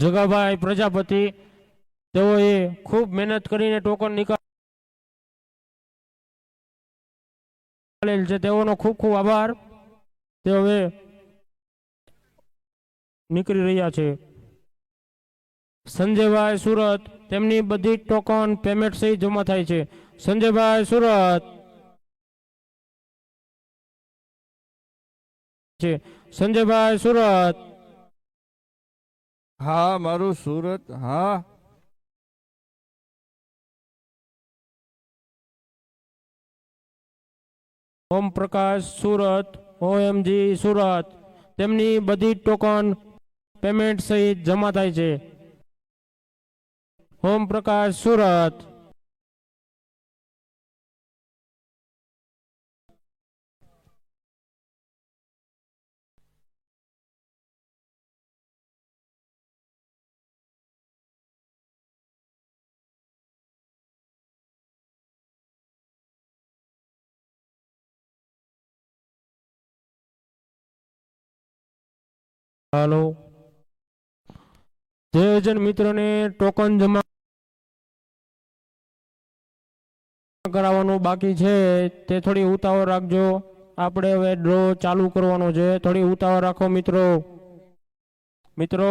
જગાભાઈ પ્રજાપતિ, તેઓએ ખૂબ મહેનત કરીને ટોકન નીકાળેલ છે, તેઓનો ખૂબ ખૂબ આભાર. તે હવે નીકળી રહ્યા છે. સંજયભાઈ સુરત, તેમની બધી ટોકન પેમેન્ટ સહિત જમા થાય છે. સંજયભાઈ સુરત છે. સંજયભાઈ સુરત, હા મારું સુરત, હા ઓમ પ્રકાશ સુરત, ઓએમજી સુરત, તેમની બધી ટોકન પેમેન્ટ સહિત જમા થાય છે. ઓમ પ્રકાશ સુરત, હાલો. જે એજન્ટ મિત્રોને ટોકન જમા કરાવવાનું બાકી છે તે થોડી ઉતાવળ રાખજો. આપણે હવે ડ્રો ચાલુ કરવાનો છે, થોડી ઉતાવળ રાખો મિત્રો. મિત્રો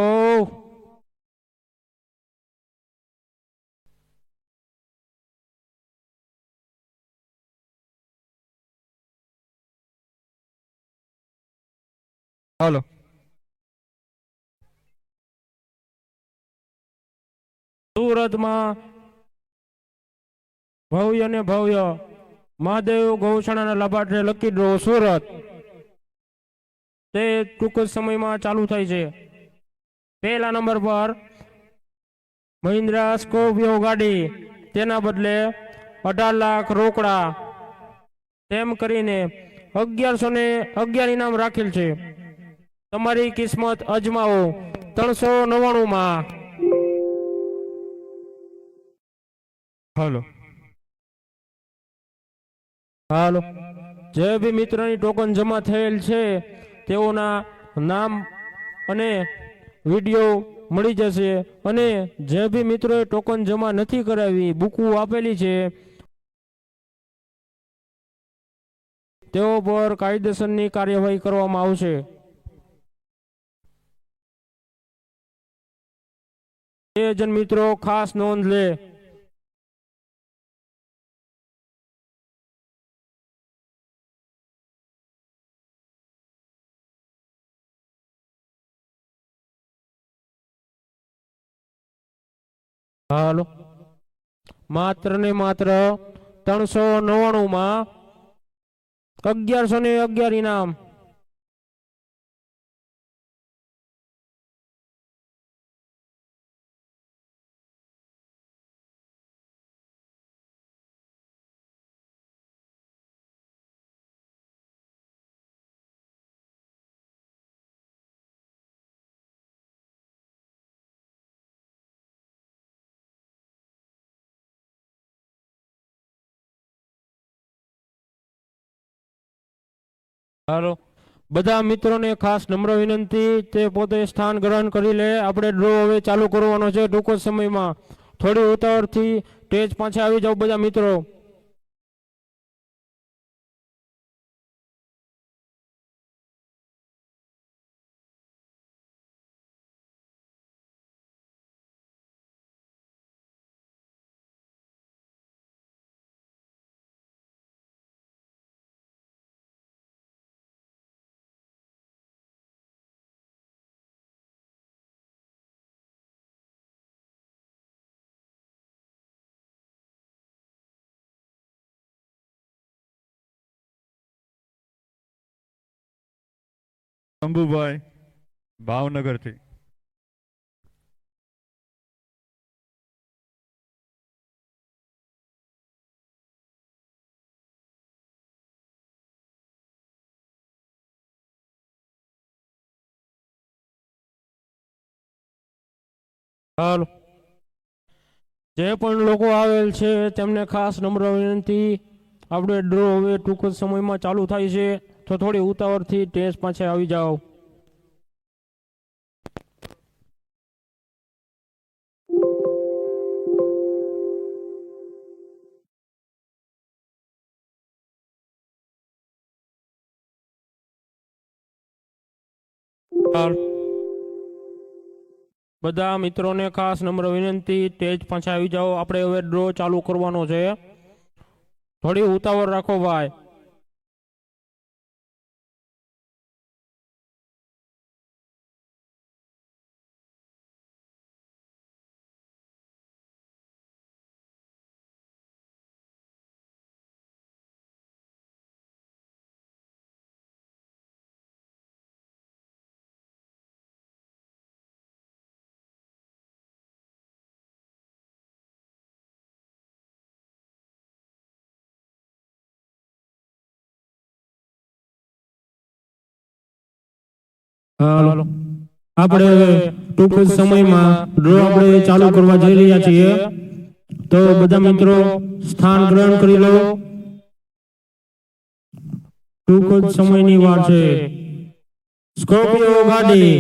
હાલો. સુરતમાં ભવ્ય ને ભવ્ય મહાદેવ ગૌશાળાના લાભાર્થી લકી ડ્રો સુરત, તે ટૂંક જ સમયમાં ચાલુ થાય છે. પહેલા નંબર પર મહિન્દ્રા સ્કોર્પિયો ગાડી, તેના બદલે 18 લાખ રોકડા, તેમ કરીને 1111 ઇનામ રાખેલ છે. તમારી કિસ્મત અજમાવો. 399 માં. હાલો. હાલો. જે બી મિત્રોની ટોકન જમા થયેલ છે તેઓના નામ અને વિડીયો મળી જશે. અને જે બી મિત્રોએ ટોકન જમા નથી કરાવી, બુકું આપેલી છે, તેઓ પર કાયદેસરની કાર્યવાહી કરવામાં આવશે. એજન્ટ મિત્રો ખાસ નોંધ લે. હાલો. માત્ર ને માત્ર 399 માં 1111 ઇનામ. હાલો. બધા મિત્રોને ખાસ નમ્ર વિનંતી, તે પોતે સ્થાન ગ્રહણ કરી લે. આપણે ડ્રો હવે ચાલુ કરવાનો છે ટૂંક જ સમયમાં. થોડી ઉતાવળથી સ્ટેજ પાછા આવી જાઓ બધા મિત્રો. શંભુભાઈ ભાવનગરથી. હાલો. જે પણ લોકો આવેલ છે તેમને ખાસ નમ્ર વિનંતી, આપણે ડ્રો હવે ટૂંક જ સમયમાં ચાલુ થાય છે, તો થોડી ઉતાવળથી સ્ટેજ પાછળ આવી જાઓ. હાલ. બધા મિત્રોને ખાસ નમ્ર વિનંતી, સ્ટેજ પાછા આવી જાઓ. આપણે હવે ડ્રો ચાલુ કરવાનો છે. થોડી ઉતાવળ રાખો ભાઈ. હાલો. આપણે હવે ટૂંક જ સમયમાં ડ્રો આપણે ચાલુ કરવા જઈ રહ્યા છીએ. તો બધા મિત્રો સ્થાન ગ્રહણ કરી લો. ટૂંક જ સમયની વાર છે. સ્કોર્પિયો ગાડી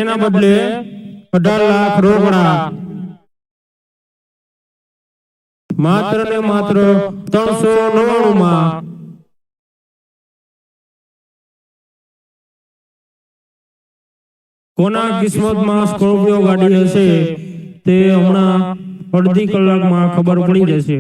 એના બદલે 18 લાખ રોકડા, માત્ર ને માત્ર 399 માં. કોના કિસ્મતમાં સ્કોર્પિયો ગાડી હશે તે હમણાં અડધી કલાકમાં ખબર પડી જશે.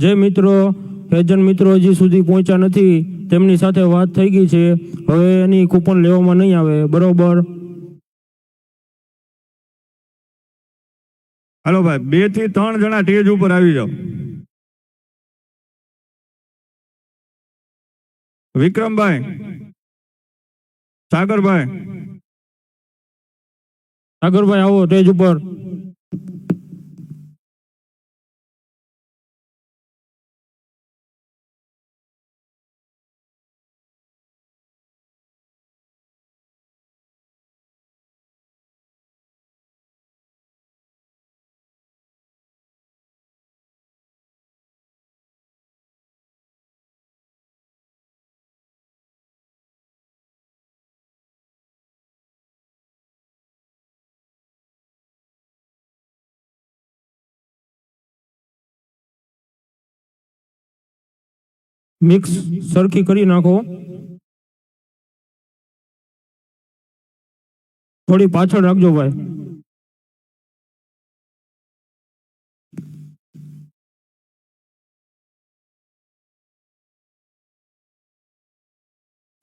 જે મિત્રો એજન્ટ મિત્રો હજી સુધી પહોંચ્યા નથી તેમની સાથે વાત થઈ ગઈ છે. હવે એની કૂપન લેવામાં નહીં આવે. બરોબર. હાલો ભાઈ, 2 થી 3 જણા સ્ટેજ ઉપર આવી જાઓ. વિક્રમભાઈ, સાગરભાઈ, સાગરભાઈ આવો સ્ટેજ ઉપર. મિક્સ સરખી કરી નાખો. થોડી પાછળ રાખજો ભાઈ.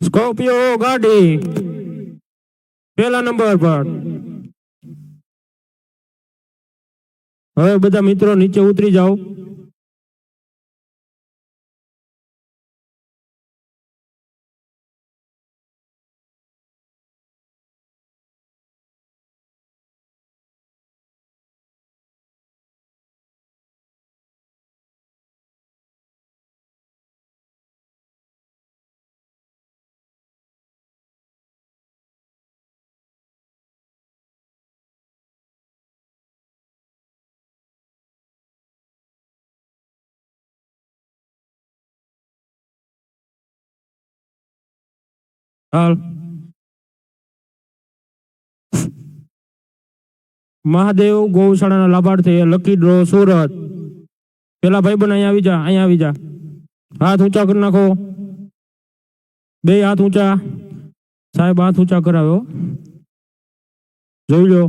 સ્કોર્પિયો ગાડી પહેલા નંબર પર. હવે બધા મિત્રો નીચે ઉતરી જાઓ. હાલ મહાદેવ ગૌશાળાના લાભાર્થી લકી ડ્રો સુરત. પેલા ભાઈ બન અહીંયા આવી જા, અહીંયા આવી જા. હાથ ઊંચા કરી નાખો, બે હાથ ઊંચા. સાહેબ હાથ ઊંચા કરાવ્યો, જોઈ લો.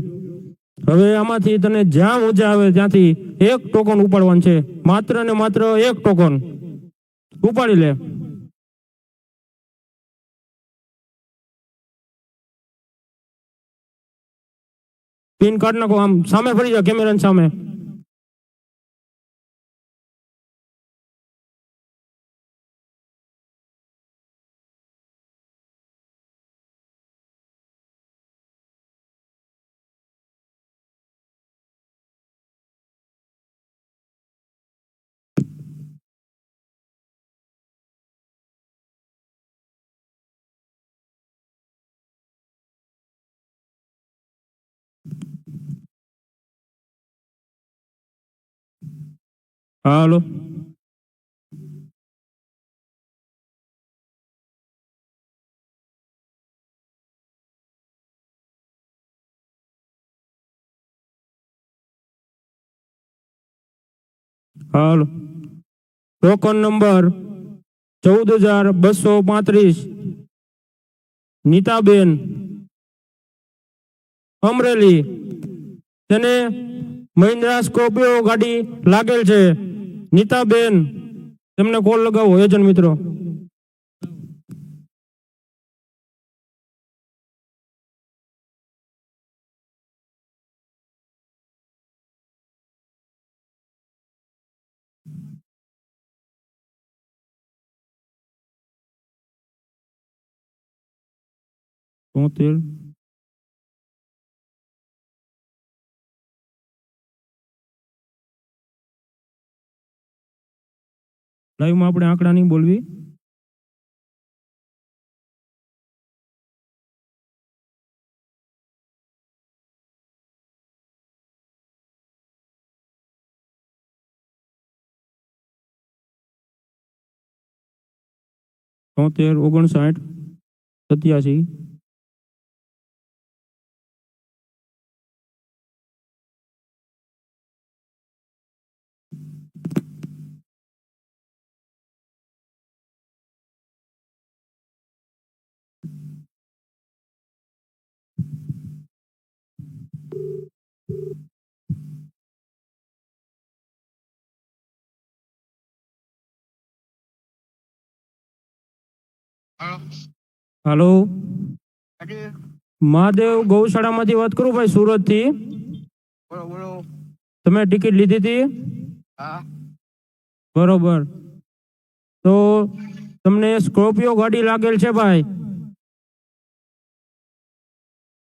હવે આમાંથી તને જ્યાં મજા આવે ત્યાંથી એક ટોકન ઉપાડવાનું છે, માત્ર ને માત્ર એક ટોકન ઉપાડી લે. પિન કાઢ નાખો, આમ સામે ફરી જા, કેમેરાની સામે. હાલો, હાલો. Token number 14,235 Nitaben Amreli. તેને મહિન્દ્રા સ્કોર્પિયો ગાડી લાગેલ છે. નીતાબેન, તેમને કોલ લગાવો એજન્ટ મિત્રો. તોતેર લાઈવમાં આપણે આંકડા નહીં બોલવી. તોતેર 59 87. હાલો, મહાદેવ ગૌશાળામાંથી વાત કરું ભાઈ, સુરત થી. તમે ટિકિટ લીધી હતી? બરોબર. તો તમને સ્કોર્પિયો ગાડી લાગેલ છે ભાઈ.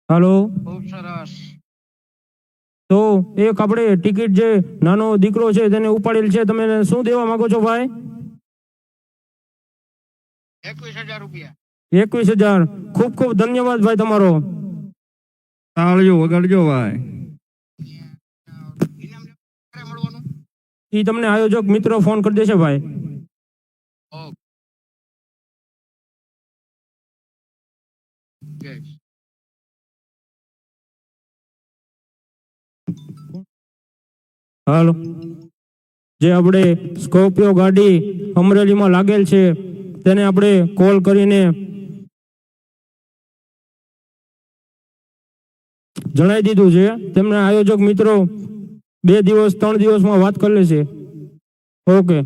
હાલો, તો એક આપણે ટિકિટ જે નાનો દીકરો છે તેને ઉપાડેલ છે, તમે શું દેવા માંગો છો ભાઈ? 21,000 રૂપિયા. 21,000. ખૂબ ખૂબ ધન્યવાદ ભાઈ તમારો. તાળીઓ વગાડજો ભાઈ. ઇનામ ક્યારે મળવાનું? ઈ તમને આયોજક મિત્રો ફોન કરી દેશે ભાઈ. ઓકે. હાલો, જે આપણે સ્કોર્પિયો ગાડી અમરેલીમાં લાગેલ છે તેને આપણે કોલ કરીને જણાવી દીધું છે. તેમના આયોજક મિત્રો 2 દિવસ 3 દિવસમાં વાત કરી લેશે. ઓકે,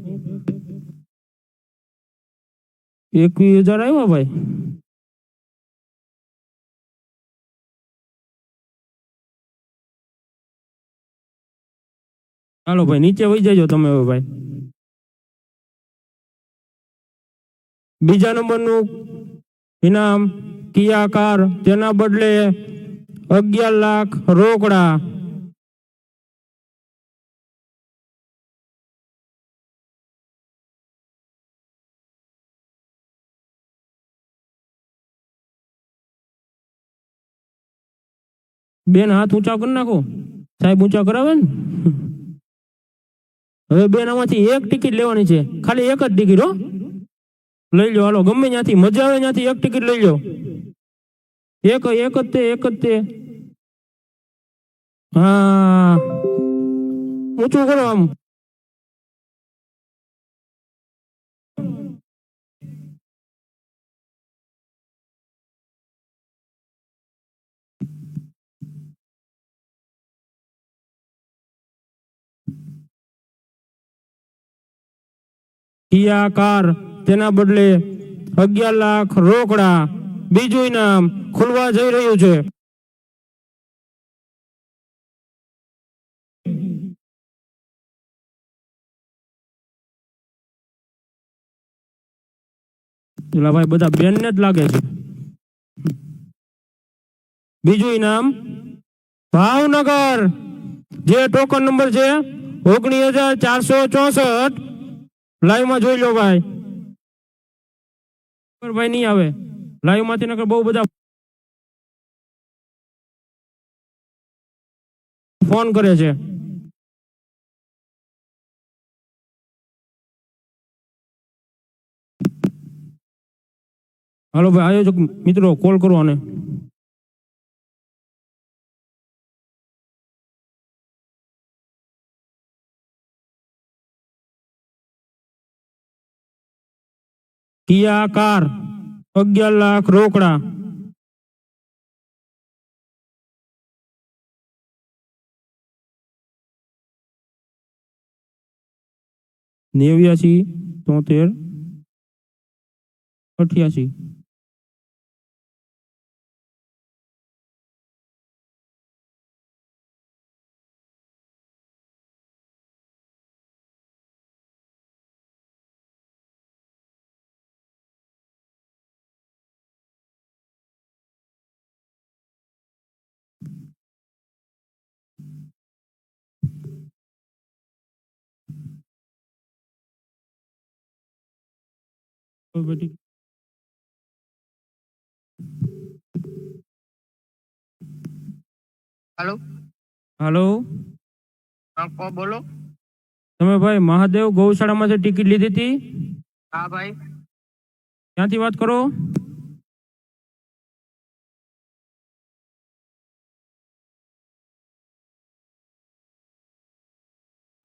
21,000 આવ્યા ભાઈ. હાલો ભાઈ, નીચે વહી જજો તમે હવે ભાઈ. બીજા નંબરનું ઇનામ કિયા કાર, તેના બદલે 11 લાખ રોકડા. બેન હાથ ઊંચા કરી નાખો, સાહેબ ઊંચા કરાવે ને. હવે બેન આમાંથી એક ટિકિટ લેવાની છે, ખાલી એક જ ટિકિટ હો. લઈ લો, હાલો ગમે ત્યાંથી મજા આવે ત્યાંથી એક ટિકિટ લઈ લો. એક જ તે. હા, ઊંચું કરો આમ. કિયા કાર, તેના બદલે 11 લાખ રોકડા. બીજું ઇનામ ખુલવા જઈ રહ્યું છે. પેલા ભાઈ બધા બેન ને જ લાગે છે. બીજું ઇનામ ભાવનગર, જે ટોકન નંબર છે 19,464. લાઈવ માં જોઈ લો ભાઈ. ભાઈ નહીં આવે લાઈવ માંથી, નકર બહુ બધા ફોન કરે છે. હાલો ભાઈ આયોજક મિત્રો કોલ કરો આને. કિયા કાર 11 લાખ રોકડા. નેવ્યાસી 73 88. हेलो હાલો, हाँ को बोलो. તમે ભાઈ મહાદેવ ગૌશાળામાંથી ટિકિટ લીધી હતી, हाँ भाई. ક્યાંથી વાત કરો?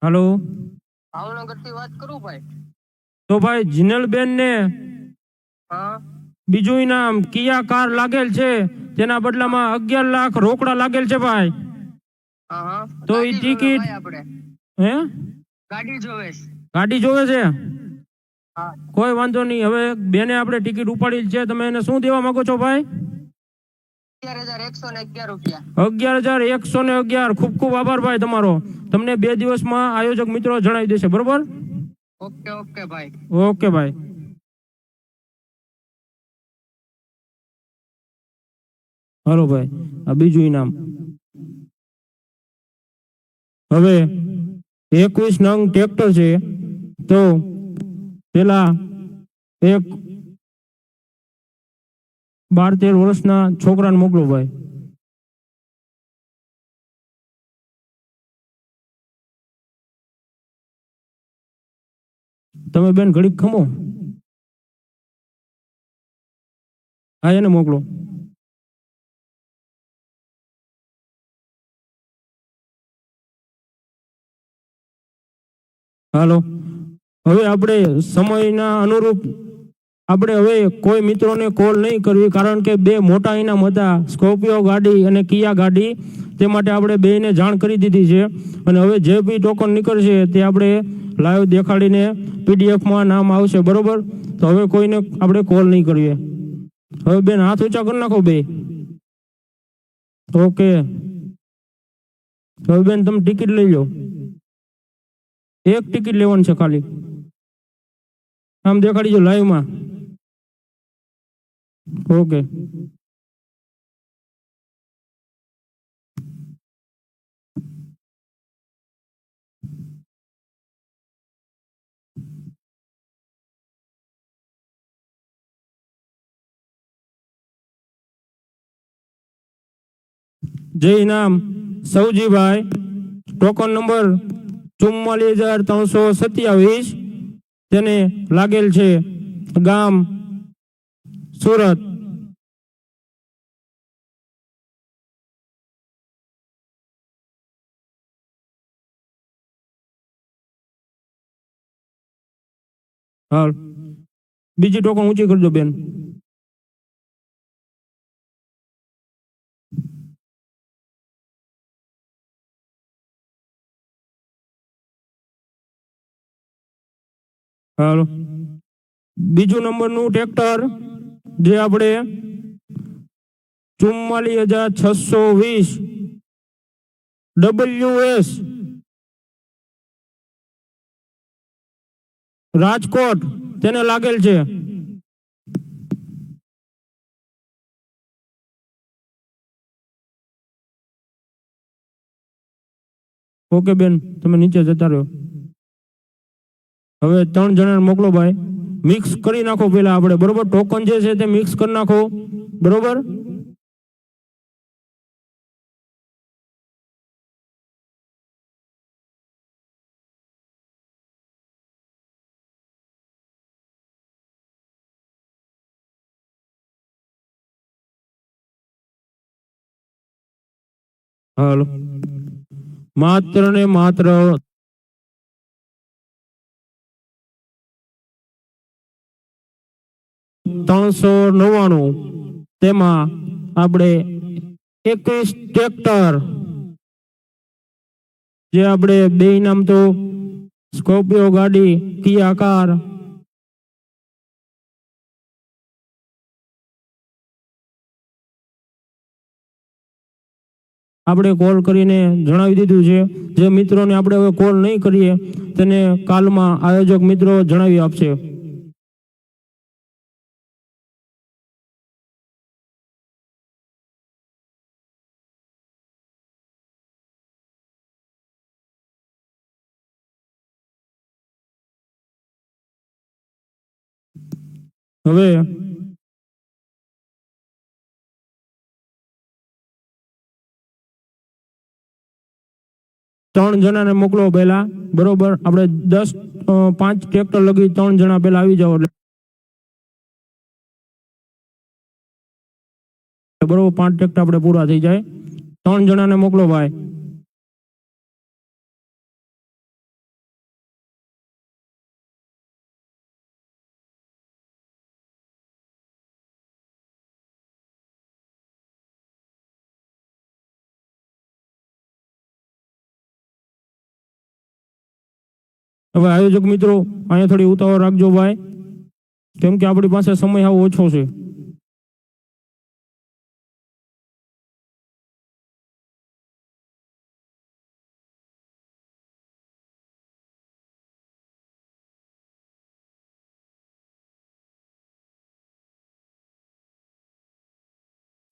હાલો, भावनगर થી વાત કરું ભાઈ. તો ભાઈ જીનલબેન ને हाँ બીજું ઇનામ કિયા કાર લાગેલ છે, તેના બદલામાં 11 લાખ રોકડા લાગેલ છે ભાઈ. हाँ हाँ. તો ઈ ગાડી જોવે ટિકિટ ભાઈ આપણે. હે ગાડી જોવે છે. ગાડી જોવે છે? હા. કોઈ વાંધો નહીં. હવે બેને આપણે ટિકિટ ઉપાડી છે, તમે એને શું દેવા માંગો છો ભાઈ? 11,111 રૂપિયા. 11,111. ખૂબ ખૂબ આભાર ભાઈ તમારો. તમને 2 દિવસમાં આયોજક મિત્રો જણાવી દેશે, બરોબર? ઓકે ઓકે ભાઈ. ઓકે ભાઈ. હાલો ભાઈ આ બીજું ઇનામ. હવે 21 નંગ ટ્રેક્ટર છે, તો પેલા એક 12-13 વર્ષના છોકરાને મોકલો ભાઈ. તમે બેન ઘડીક ખમો. હા એને મોકલો. હાલો, હવે આપણે સમયના અનુરૂપ આપણે હવે કોઈ મિત્રોને કોલ નહીં કરવી, કારણ કે 2 મોટા ઇનામ હતા, સ્કોર્પિયો ગાડી અને કિયા ગાડી. તે માટે આપણે બેને જાણ કરી દીધી છે, અને હવે જે બી ટોકન નીકળશે તે આપણે લાઈવ દેખાડીને પીડીએફમાં નામ આવશે, બરોબર? તો હવે કોઈને આપણે કોલ નહીં કરીએ. હવે બેન હાથ ઊંચા કરી નાખો બે. ઓકે, હવે બેન તમે ટિકિટ લઈ લો. એક ટિકિટ લેવાની છે ખાલી. આમ દેખાડી જો લાઈવમાં. ઓકે. જય ઇનામ સૌજીભાઈ, ટોકન નંબર 44,327, તેને લાગેલ છે ગામ સુરત. હાલ બીજી ટોકન ઊંચી કરજો બેન. હાલો બીજું નંબરનું ટ્રેક્ટર જે આપણે 44,620 WS રાજકોટ તેને લાગેલ છે. ઓકે બેન, તમે નીચે જતા રહ્યો. હવે 3 જણાને મોકલો ભાઈ. મિક્સ કરી નાખો પેલા આપણે, બરોબર? ટોકન જે છે તે મિક્સ કરી નાખો, બરોબર? હાલો માત્ર ને માત્ર 399 તેમાં આપણે 21 ટ્રેક્ટર જે આપણે બે ઇનામ તો સ્કોર્પિયો ગાડી, કિયા કાર, આપણે કોલ કરીને જણાવી દીધું છે. જે મિત્રોને આપણે હવે કોલ નહીં કરીએ તેને કાલમાં આયોજક મિત્રો જણાવી આપશે. હવે ત્રણ જણાને મોકલો પહેલા, બરોબર? આપણે 5 ટ્રેક્ટર લગી 3 જણા પહેલા આવી જાઓ એટલે બરોબર 5 ટ્રેક્ટર આપણે પૂરા થઈ જાય. 3 જણાને મોકલો ભાઈ. હવે આયોજક મિત્રો અહીંયા થોડી ઉતાવળ રાખજો ભાઈ, કેમ કે આપણી પાસે સમય આવો ઓછો છે.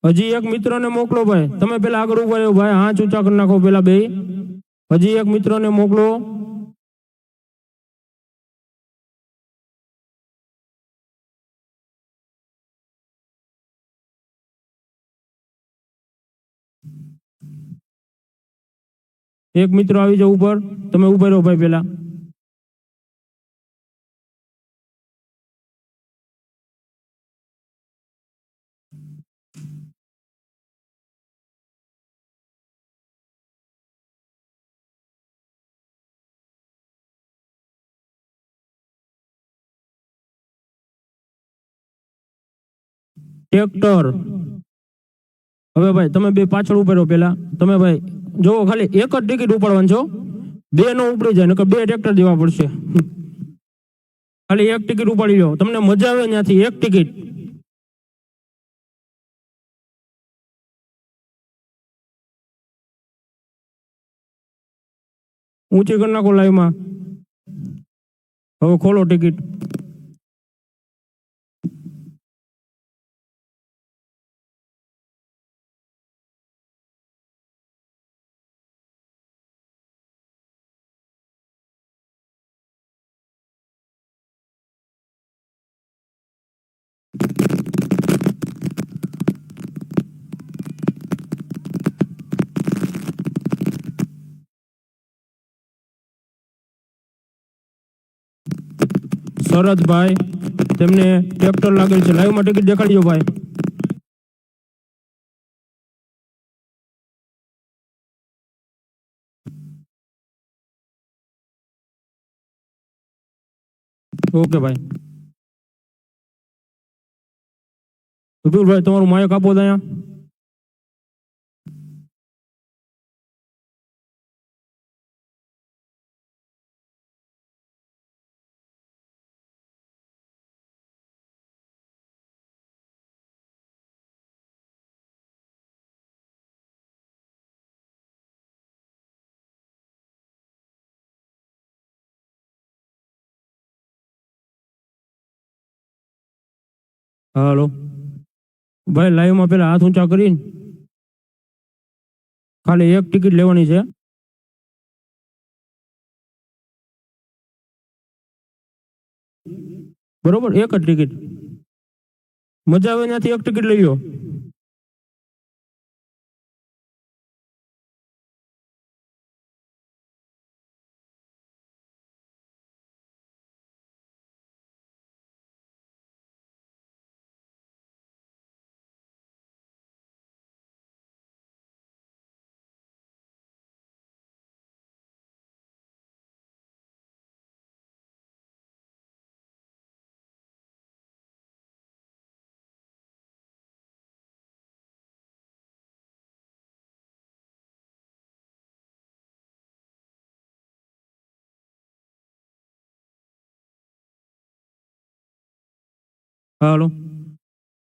હજી એક મિત્રને મોકલો ભાઈ. તમે પેલા આગળ ઉભા રહ્યો ભાઈ, હાથ ઊંચા કરી નાખો પેલા બે. હજી એક મિત્રને મોકલો. એક મિત્ર આવી જાવ ઉપર, તમે ઉભા રહો ભાઈ પેલા. ટ્રેક્ટર. હવે ભાઈ તમે બે પાછળ ઉભા રહો પેલા. તમે ભાઈ જો ખાલી એક જ ટિકિટ ઉપાડવાની છો, બે નો ઉપડી જાય, નકર 2 ટ્રેક્ટર દેવા પડશે. ખાલી એક ટિકિટ ઉપાડી લો, તમને મજા આવે ત્યાંથી એક ટિકિટ. ઊંચી કરી નાખો લાઈવમાં. હવે ખોલો ટિકિટ. શરદભાઈ તેમને ટ્રેક્ટર લાગેલ છે. લાઈવમાં ટિકિટ દેખાડજો ભાઈ. ઓકે ભાઈ. વિપુલભાઈ તમારું માયક આપો તો અહીંયા. હાલો ભાઈ, લાઈવમાં પેલા હાથ ઊંચા કરીને ખાલી એક ટિકિટ લેવાની છે. બરોબર, એક જ ટિકિટ. મજા આવે ત્યાંથી એક ટિકિટ લઈ લો. હાલો,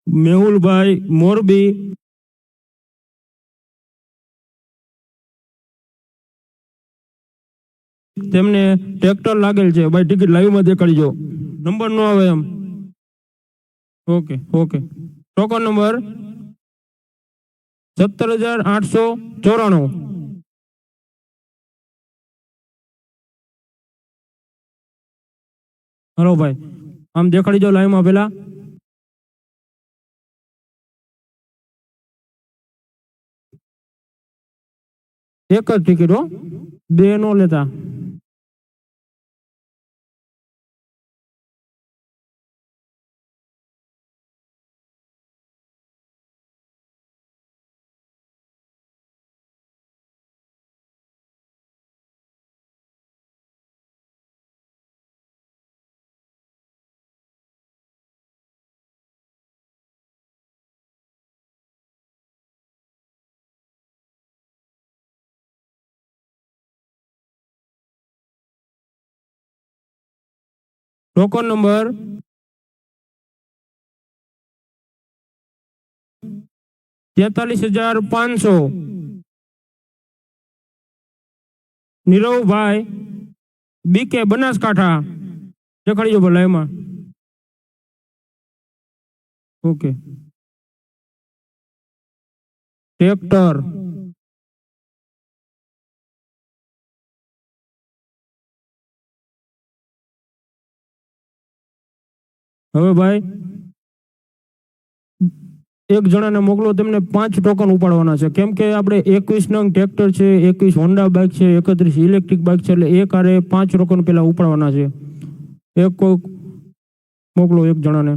મેહુલભાઈ મોરબી, તેમને ટ્રેક્ટર લાગેલ છે ભાઈ. ટિકિટ લાઈવમાં દેખાડજો. નંબર નો આવે એમ. Okay okay. Token number 17,894. Hello ભાઈ, આમ દેખાડી જાઓ લાઈવમાં પેલા. એક જ ટિકિટ હો, બે નો લેતા. Token number 43,500. નીરવભાઈ બીકે, બનાસકાંઠા. દેખાડી જો લાઈવમાં. ઓકે. ટ્રેક્ટર હવે ભાઈ એક જણાને મોકલો, તેમને 5 ટોકન ઉપાડવાના છે. કેમ કે આપણે 21 નંગ ટ્રેક્ટર છે, 21 હોન્ડા બાઇક છે, 31 ઇલેક્ટ્રિક બાઇક છે, એટલે એક આરે 5 ટોકન પેલા ઉપાડવાના છે. એક કોઈ મોકલો એક જણાને.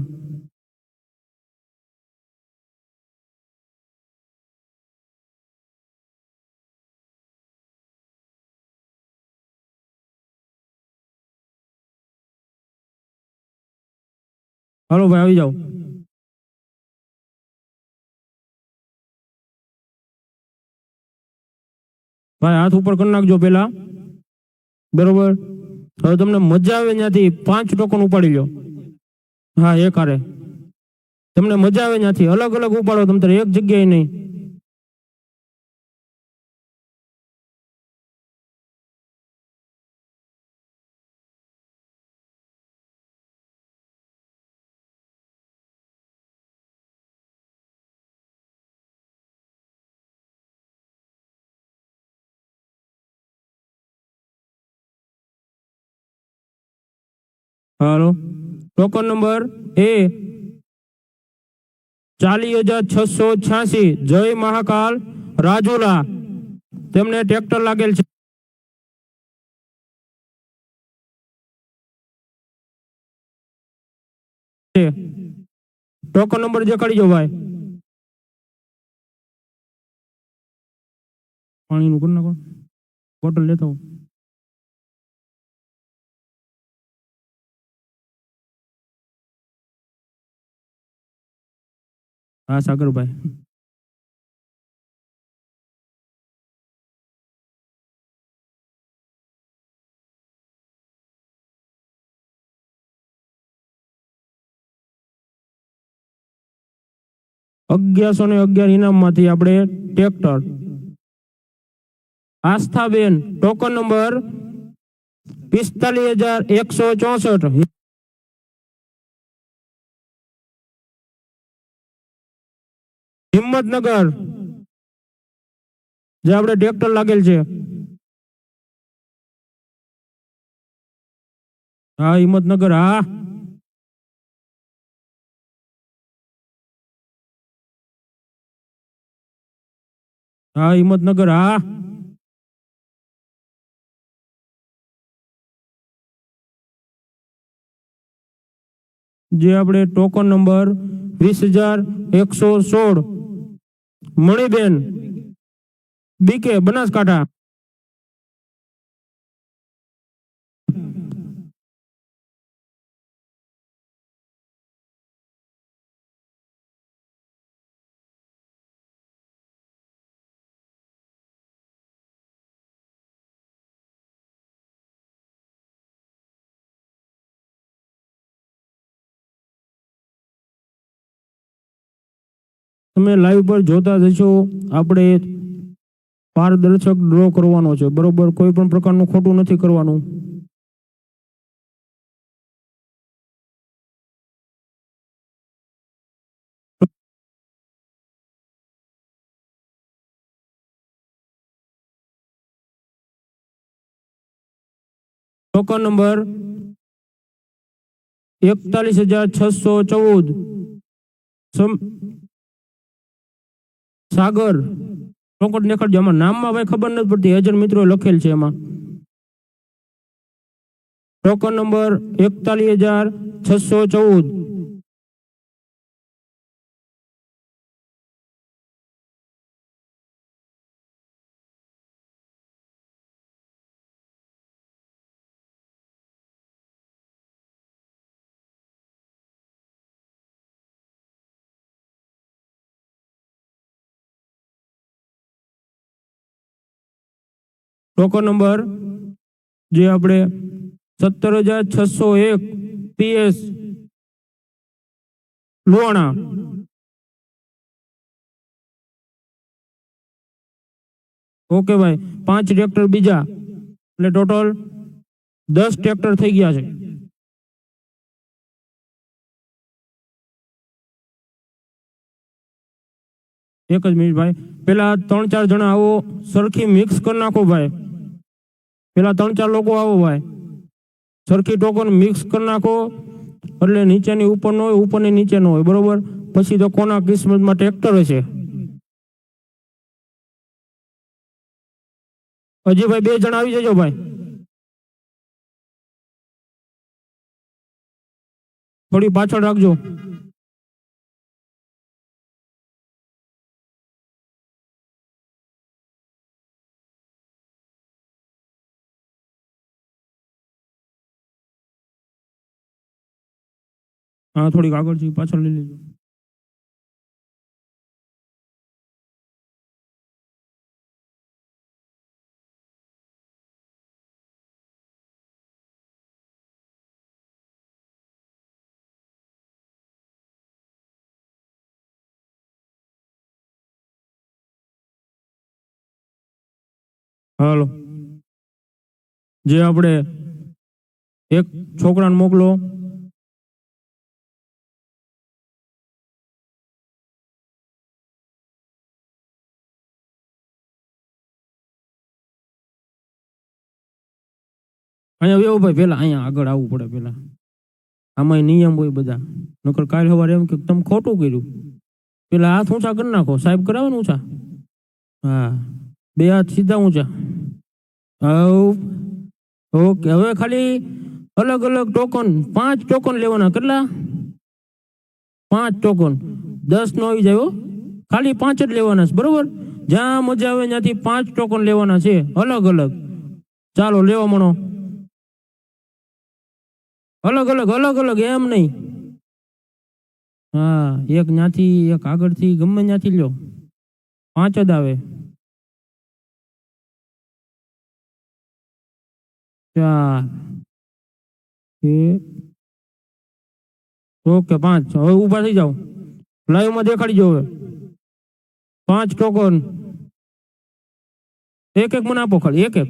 હાલો ભાઈ, આવી જાઓ. ભાઈ હાથ ઉપર કરી નાખજો પેલા. બરોબર, હવે તમને મજા આવે ત્યાંથી 5 ટોકન ઉપાડી લો. હા, એક હારે તમને મજા આવે ત્યાંથી અલગ અલગ ઉપાડો, તમને એક જગ્યાએ નહીં. હાલો, ટોકન નંબર એ 40,686. જય મહાકાલ રાજુલા, તેમને ટ્રેક્ટર લાગેલ છે. છે ટોકન નંબર જે કાઢી જો ભાઈ પાણીનું કરી નાખો બોટલ લેતો આવો. હા સાગરભાઈ $1111 ઇનામમાંથી આપણે ટ્રેક્ટર આસ્થાબેન ટોકન નંબર 45,164 હિંમતનગર જે આપણે ટ્રેક્ટર લાગેલ છે હા હિંમતનગર હા હા હિંમતનગર હા જે આપણે ટોકન નંબર 20,116 મણિબેન બીકે બનાસકાંઠા તમે લાઈવ પર જોતા જશો આપણે પારદર્શક ડ્રો કરવાનો છે બરોબર કોઈ પણ પ્રકારનું ખોટું નથી કરવાનું ટોકન નંબર 41,614 સાગર ટોકન દેખાડજો આમાં નામમાં ભાઈ ખબર નથી પડતી એજન્ટ મિત્રો લખેલ છે એમાં ટોકન નંબર 41,614 ટોકન નંબર જે આપણે 17,601 PS લુહાણા ઓકે ભાઈ 5 ટ્રેક્ટર બીજા એટલે ટોટલ 10 ટ્રેક્ટર થઈ ગયા છે એક જ મિનિટ ભાઈ પેલા 3-4 જણા આવો સરખી મિક્સ કરી નાખો ભાઈ પેલા 3-4 લોકો આવો ભાઈ સરખી ટોકન મિક્સ કરી નાખો એટલે નીચેની ઉપર ન હોય ઉપરની નીચે ન હોય બરોબર પછી તો કોના કિસ્મતમાં ટ્રેક્ટર હશે હજી ભાઈ 2 જણા આવી જજો ભાઈ થોડી પાછળ રાખજો હા થોડીક આગળથી પાછળ લઈ લેજો હાલો જે આપણે એક છોકરાને મોકલો અહીંયા એવું ભાઈ પેલા અહીંયા આગળ આવવું પડે પેલા આમાં નિયમ હોય બધા નકર કાલ સવારે એમ કે તમે ખોટું કર્યું પેલા હાથ ઊંચા કરી નાખો સાહેબ કરાવે ને ઊંચા હા 2 હાથ સીધા ઊંચા ઓકે હવે ખાલી અલગ અલગ ટોકન 5 ટોકન લેવાના કેટલા 5 ટોકન 10 નો આવી જાય હો. ખાલી 5 જ લેવાના છે બરોબર. જ્યાં મજા આવે ત્યાંથી 5 ટોકન લેવાના છે અલગ અલગ. ચાલો લેવા મણો. અલગ અલગ અલગ અલગ એમ નહીં. હા એક ત્યાંથી એક આગળથી ગમે ત્યાંથી લ્યો. 5 જ આવે. 4 1 ઓકે 5. હવે ઊભા થઈ જાઓ. લાઈવ માં દેખાડી જો હવે. 5 ટોકન એક એક મને આપો ખાલી એક એક.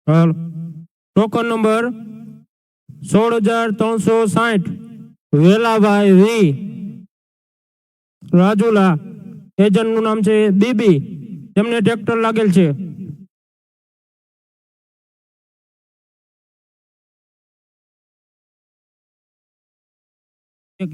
હાલો ટોકન નંબર 16,360 વેલાભાઈ વી રાજુલા. એજન્ટ નું નામ છે બીબી. તેમને ટ્રેક્ટર લાગેલ છે. એક જ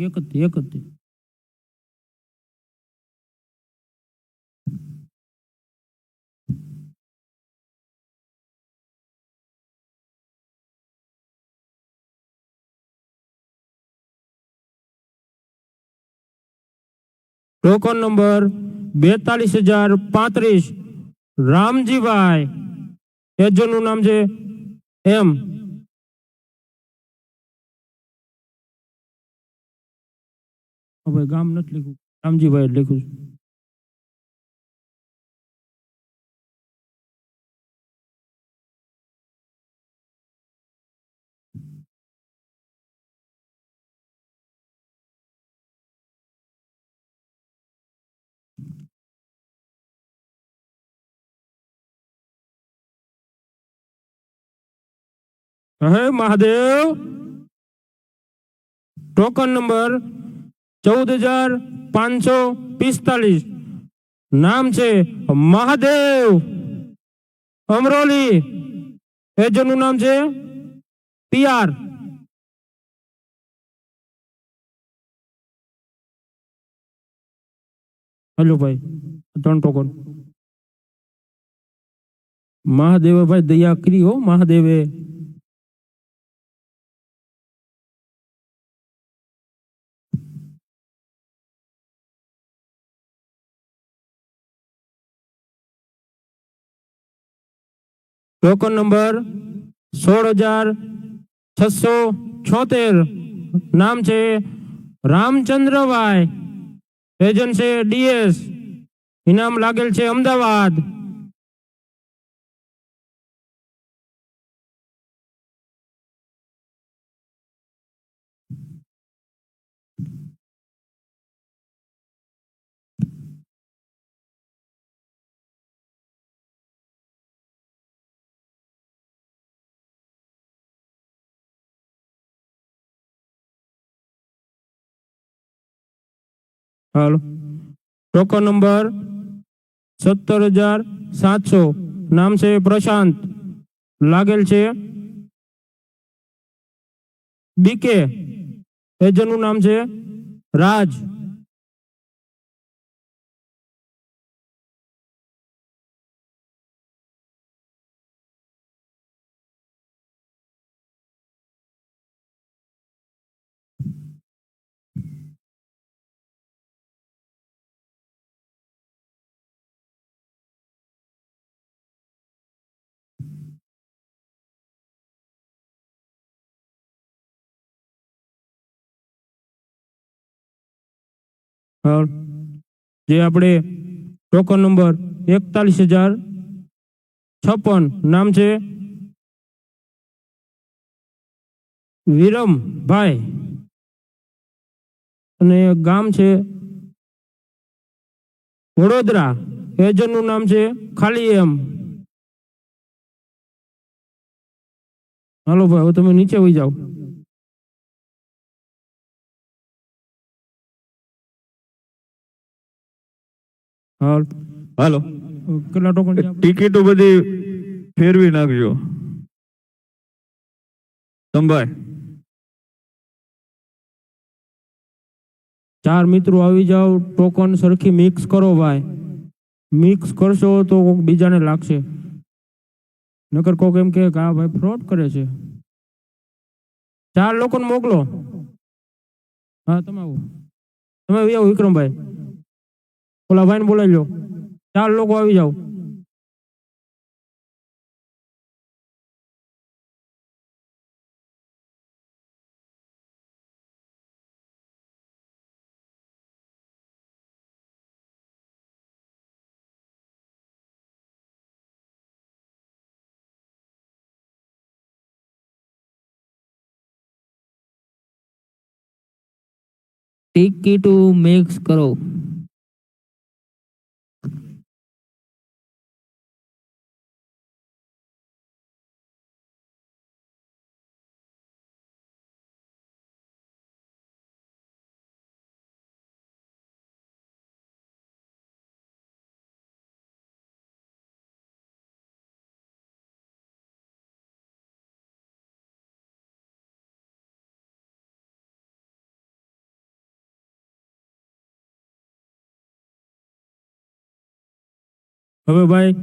ટોકન નંબર 42,035 રામજીભાઈ. એજન્ટ નું નામ છે એમ. હવે ગામ નથી લખ્યું, રામજીભાઈ જ લખ્યું છે. હે મહાદેવ. ટોકન નંબર 14,545 નામ છે મહાદેવ અમરોલી. એજન્ટ નું નામ છે પીઆર. હેલો ભાઈ 3 ટોકન. મહાદેવે ભાઈ દયા કરી હો મહાદેવે. ટોકન નંબર 16,676 નામ છે રામચંદ્રભાઈ. એજન્ટ છે ડીએસ. ઇનામ લાગેલ છે અમદાવાદ. હાલો ટોકન નંબર 17,700 નામ છે પ્રશાંત. લાગેલ છે બીકે. એજન્ટ નું નામ છે રાજ. જે આપણે ટોકન નંબર 41,056 નામ છે વિરમભાઈ અને ગામ છે વડોદરા. એજન્ટ નું નામ છે ખાલી એમ. હાલો ભાઈ હવે તમે નીચે વહી જાઓ. હાલો કેટલા ટોકન છે? ટિકિટો બધી ફેરવી નાખજો સંભાઈ. 4 મિત્રો આવી જાઓ, ટોકન સરખી મિક્સ કરો ભાઈ. મિક્સ કરશો તો કોક બીજાને લાગશે, નકર કોક એમ કે આ ભાઈ ફ્રોડ કરે છે. 4 લોકોને મોકલો. હા તમે આવો, તમે આવી જાઓ વિક્રમભાઈ, ઓલા ભાઈને બોલાવી લો. 4 લોકો આવી જાઓ. ટિકિટ મિક્સ કરો. હવે ભાઈ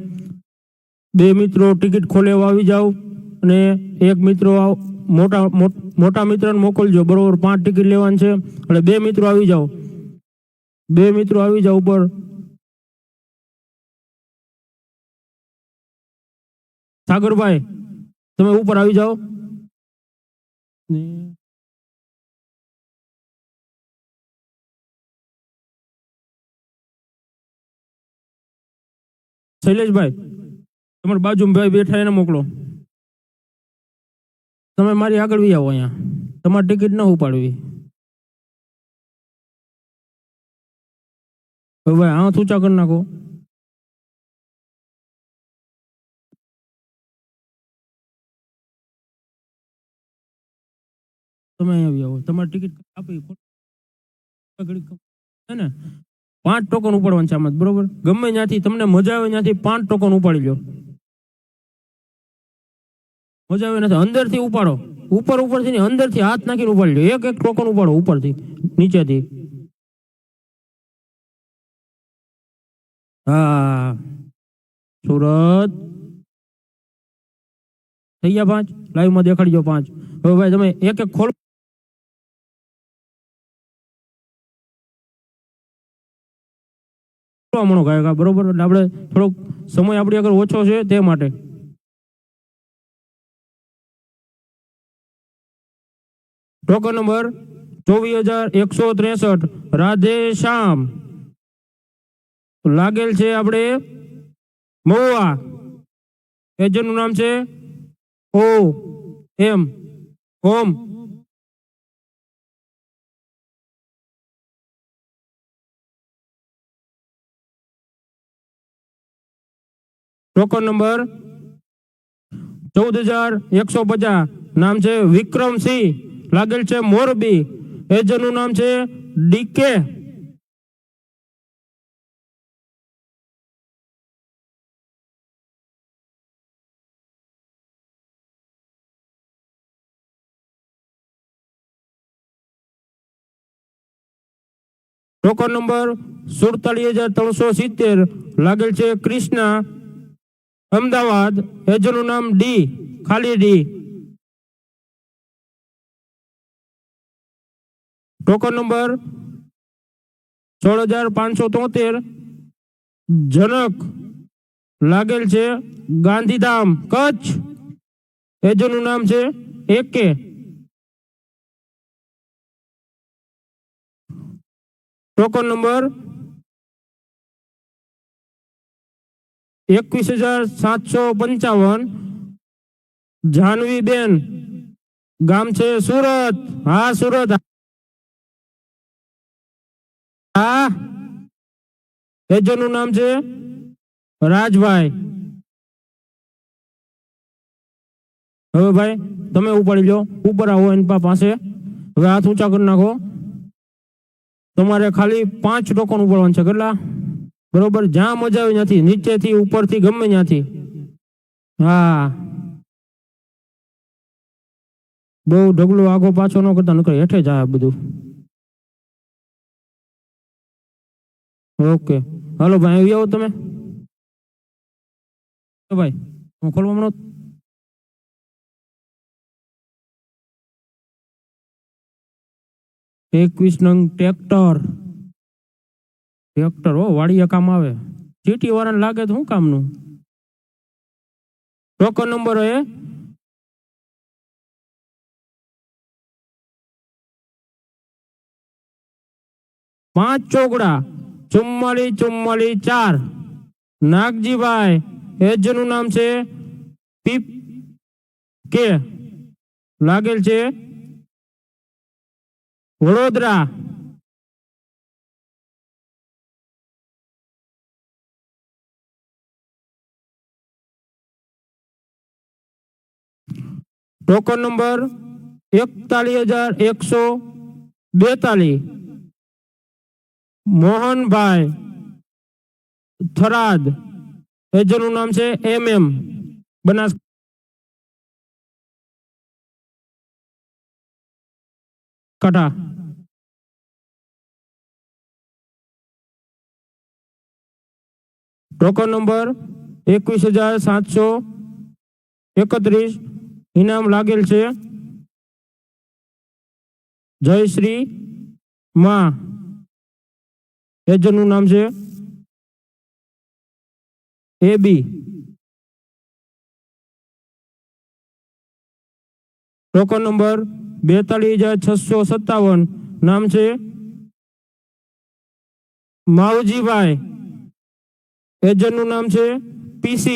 2 મિત્રો ટિકિટ ખોલેવા આવી જાઓ અને 1 મિત્રો મોટા મિત્રને મોકલજો. બરોબર, 5 ટિકિટ લેવાની છે એટલે 2 મિત્રો આવી જાઓ. 2 મિત્રો આવી જાઓ ઉપર. સાગરભાઈ તમે ઉપર આવી જાઓ. શૈલેષભાઈ તમારી બાજુમાં ભાઈ બેઠા એને મોકલો. તમે મારી આગળ વી આવો, અહીંયા તમારી ટિકિટ ન ઉપાડવી. હવે ભાઈ હાથ ઊંચા કરી નાખો. તમે અહીંયા આવી આવો, તમારી ટિકિટ આપી છે ને. 5 ટોકન ઉપાડવાનું છે આમાં, બરોબર? ગમે ત્યાંથી તમને મજા આવે ત્યાંથી 5 ટોકન ઉપાડી લો. મજા આવે નથી અંદરથી ઉપાડો, ઉપરથી નહીં અંદરથી હાથ નાખીને ઉપાડી લો. એક ટોકન ઉપાડો ઉપરથી નીચેથી. હા સુરત થઈ ગયા 5. લાઈવમાં દેખાડી દો 5. હવે ભાઈ તમે એક ખોલ. મણો ગાયકા, બરોબર? એટલે આપણે થોડોક સમય આપણી આગળ ઓછો છે તે માટે. ટોકન નંબર 24,163 રાધે શ્યામ લાગેલ છે આપણે મહુવા. એજન્ટનું નામ છે ઓમ. ટોકન નંબર 14,150 નામ છે વિક્રમસિંહ, લાગેલ છે મોરબી. એજન્ટનું નામ છે ડીકે. ટોકન નંબર 47,370 લાગેલ છે કૃષ્ણા, અમદાવાદ. એજન્ટનું નામ ડી, ખાલી ડી. ટોકન નંબર 16,573 જનક, લાગેલ છે ગાંધીધામ, કચ્છ. એજન્ટનું નામ છે એકે. ટોકન નંબર 21,755 જાનવીબેન, ગામ છે સુરત. હા સુરત. હા એજન્ટનું નામ છે રાજભાઈ. હવે ભાઈ તમે ઉપાડી લો, ઉપર આવો એની પાસે. હવે હાથ ઊંચા કરી નાખો. તમારે ખાલી 5 ટોકન ઉપાડવાનું છે. કેટલા? બરોબર, જ્યાં મજા આવી નથી, નીચેથી ઉપરથી ગમે ત્યાંથી. હા બહુ ઢગલો આગો પાછો ન કરતા, નકર હેઠે જાય બધું. ઓકે હાલો ભાઈ આવી આવો તમે ભાઈ હું ખોલવા મળો 21 નંગ ટ્રેક્ટર હો વાડીએ કામ આવે ચીટી વાળાને લાગે તો શું કામનું ટોકન નંબર એ 5 ચોકડા 4444 નાગજીભાઈ એજનું નામ છે પીપ કે લાગેલ છે વડોદરા ટોકન નંબર 41,142 મોહનભાઈ થરાદ એજનું નામ છે MM બનાસકાંઠા ટોકન નંબર 21,731 ઇનામ લાગેલ છે જયશ્રી માં એજનું નામ છે AB ટોકન નંબર 42,657 નામ છે માવજીભાઈ એજન્ટનું નામ છે PC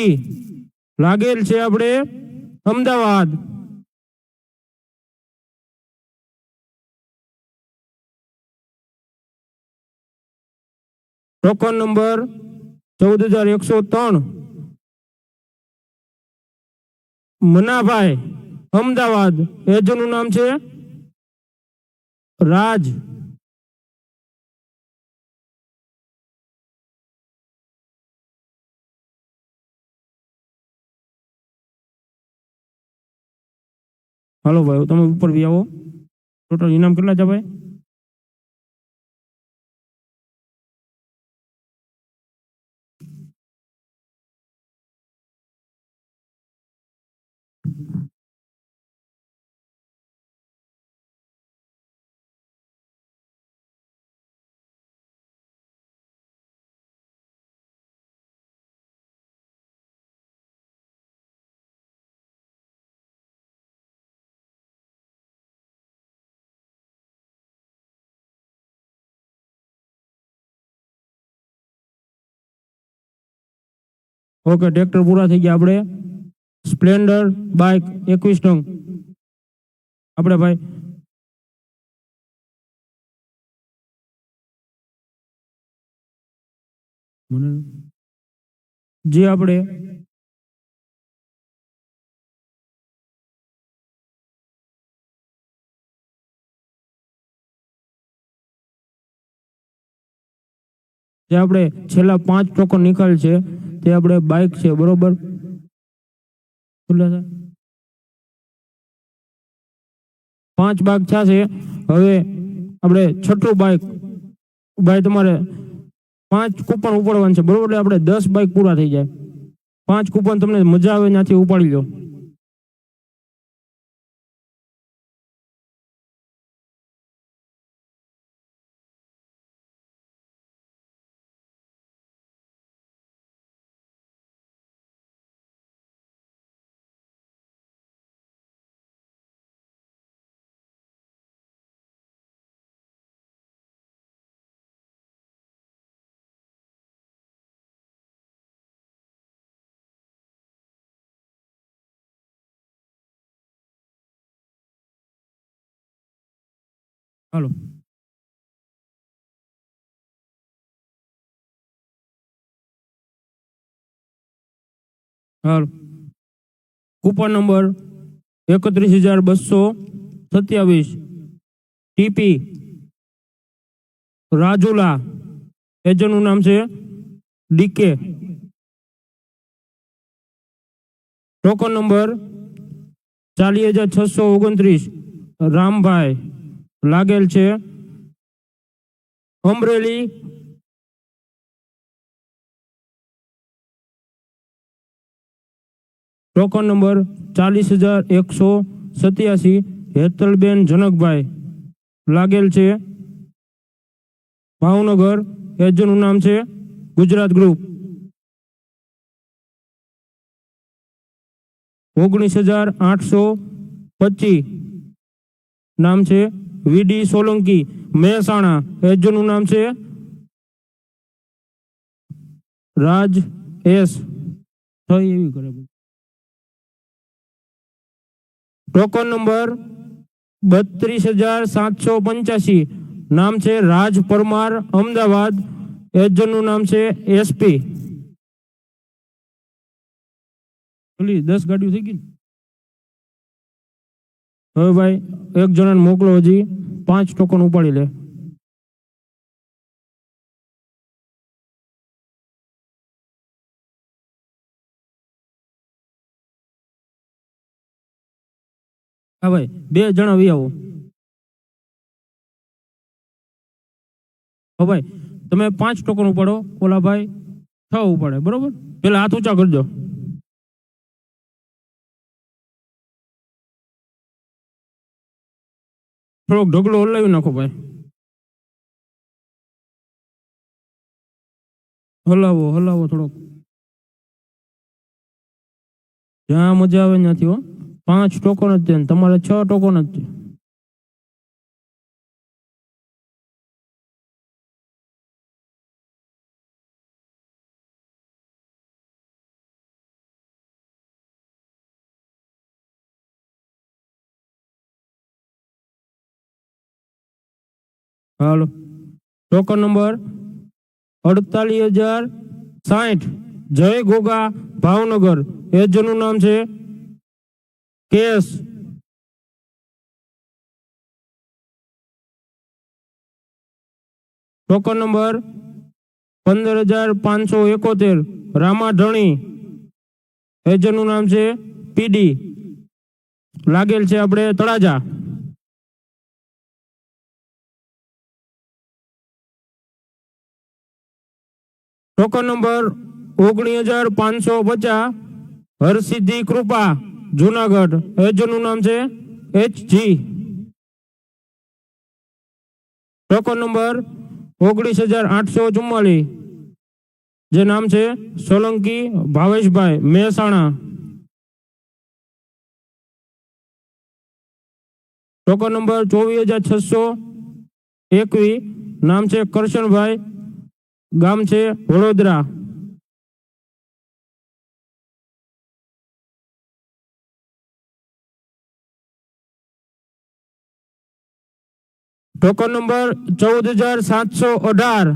લાગેલ છે આપણે અમદાવાદ ટોકન નંબર 14,103 મનાભાઈ અમદાવાદ એજન્ટનું નામ છે રાજ હાલો ભાઈ તમે ઉપર બી આવો ટોટલ ઇનામ કેટલા છે ભાઈ ઓકે ટ્રેક્ટર પૂરા થઈ ગયા આપણે સ્પ્લેન્ડર બાઇક 21 નંગ આપણે ભાઈ જે આપણે છેલ્લા 5 ટોકન નિકાલ છે તે આપણે બાઇક છે બરોબર 5 બાઇક છે હવે આપણે છઠ્ઠું બાઇક ભાઈ તમારે 5 કૂપન ઉપાડવાનું છે બરોબર એટલે આપણે 10 બાઇક પૂરા થઈ જાય 5 કૂપન તમને મજા આવે ત્યાંથી ઉપાડી લો હાલો હાલો કૂપન નંબર 31,227 TP રાજુલા એજન્ટનું નામ છે DK ટોકન નંબર 40,629 રામભાઈ लागेल छे अमरेली ટોકન નંબર 40,187 હેતલબેન જનકભાઈ લાગેલ છે ભાવનગર, એજન્ટનું નામ છે ગુજરાત ગ્રુપ. 19,825 નામ છે વીડી સોલંકી મહેસાણા, એજન્ટનું નામ છે રાજ એસ. એવી કરે. ટોકન નંબર 32,785 નામ છે રાજ પરમાર અમદાવાદ, એજન્ટનું નામ છે એસપી. 10 ગાડીઓ થઈ ગઈ. હવે ભાઈ એક જણાને મોકલો, હજી 5 ટોકન ઉપાડી લે. હા ભાઈ 2 જણા વી આવો. હા ભાઈ તમે 5 ટોકન ઉપાડો, ઓલા ભાઈ 6 ઉપાડે. બરોબર, પેલા હાથ ઊંચા કરજો. થોડોક ઢગલો હલાવી નાખો ભાઈ. હલાવો હલાવો થોડોક, જ્યાં મજા આવે ત્યાંથી. હો 5 ટોકન જ છે, તમારે 6 ટોકન જ છે. હાલો, ટોકન નંબર 48,060 જય ગોગા ભાવનગર, એજન્ટનું નામ છે કેસ. ટોકન નંબર 15,571 રામા ઢણી, એજન્ટનું નામ છે પીડી, લાગેલ છે આપણે તળાજા. ટોકન નંબર 19,550 હરસિદ્ધિ કૃપા જુનાગઢ, એજન્ટનું નામ છે એચજી. ટોકન નંબર 19,844 જે નામ છે સોલંકી ભાવેશભાઈ મહેસાણા. ટોકન નંબર 24,621 નામ છે કરશનભાઈ, ગામ છે વડોદરા. ટોકન નંબર 14,718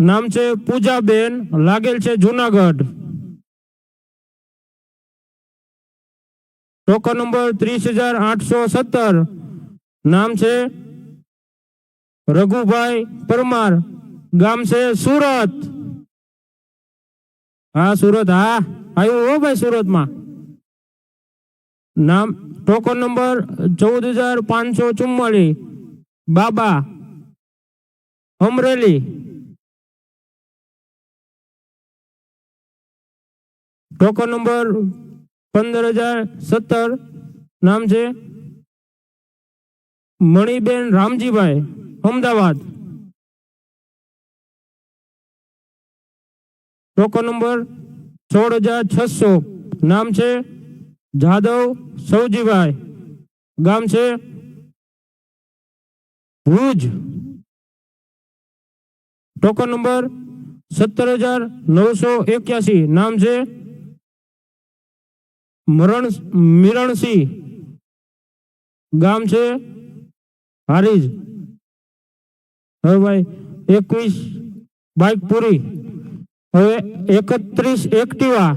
નામ છે પૂજાબેન, લાગેલ છે જુનાગઢ. ટોકન નંબર 30,817 નામ છે રઘુભાઈ પરમાર, ગામ છે સુરત. હા સુરત, હા આવ્યું હો ભાઈ સુરતમાં. નામ ટોકન નંબર 14,544 બાબા અમરેલી. ટોકન નંબર 15,017 નામ છે મણિબેન રામજીભાઈ અમદાવાદ. ટોકન નંબર 16,600 નામ છે જાદવ સૌજીભાઈ, ગામ છે ભુજ. ટોકન નંબર 17,981 નામ છે મિરણસિંહ, ગામ છે હારીજ. હવે ભાઈ 21 બાઇક પૂરી. હવે 31 એક્ટિવા,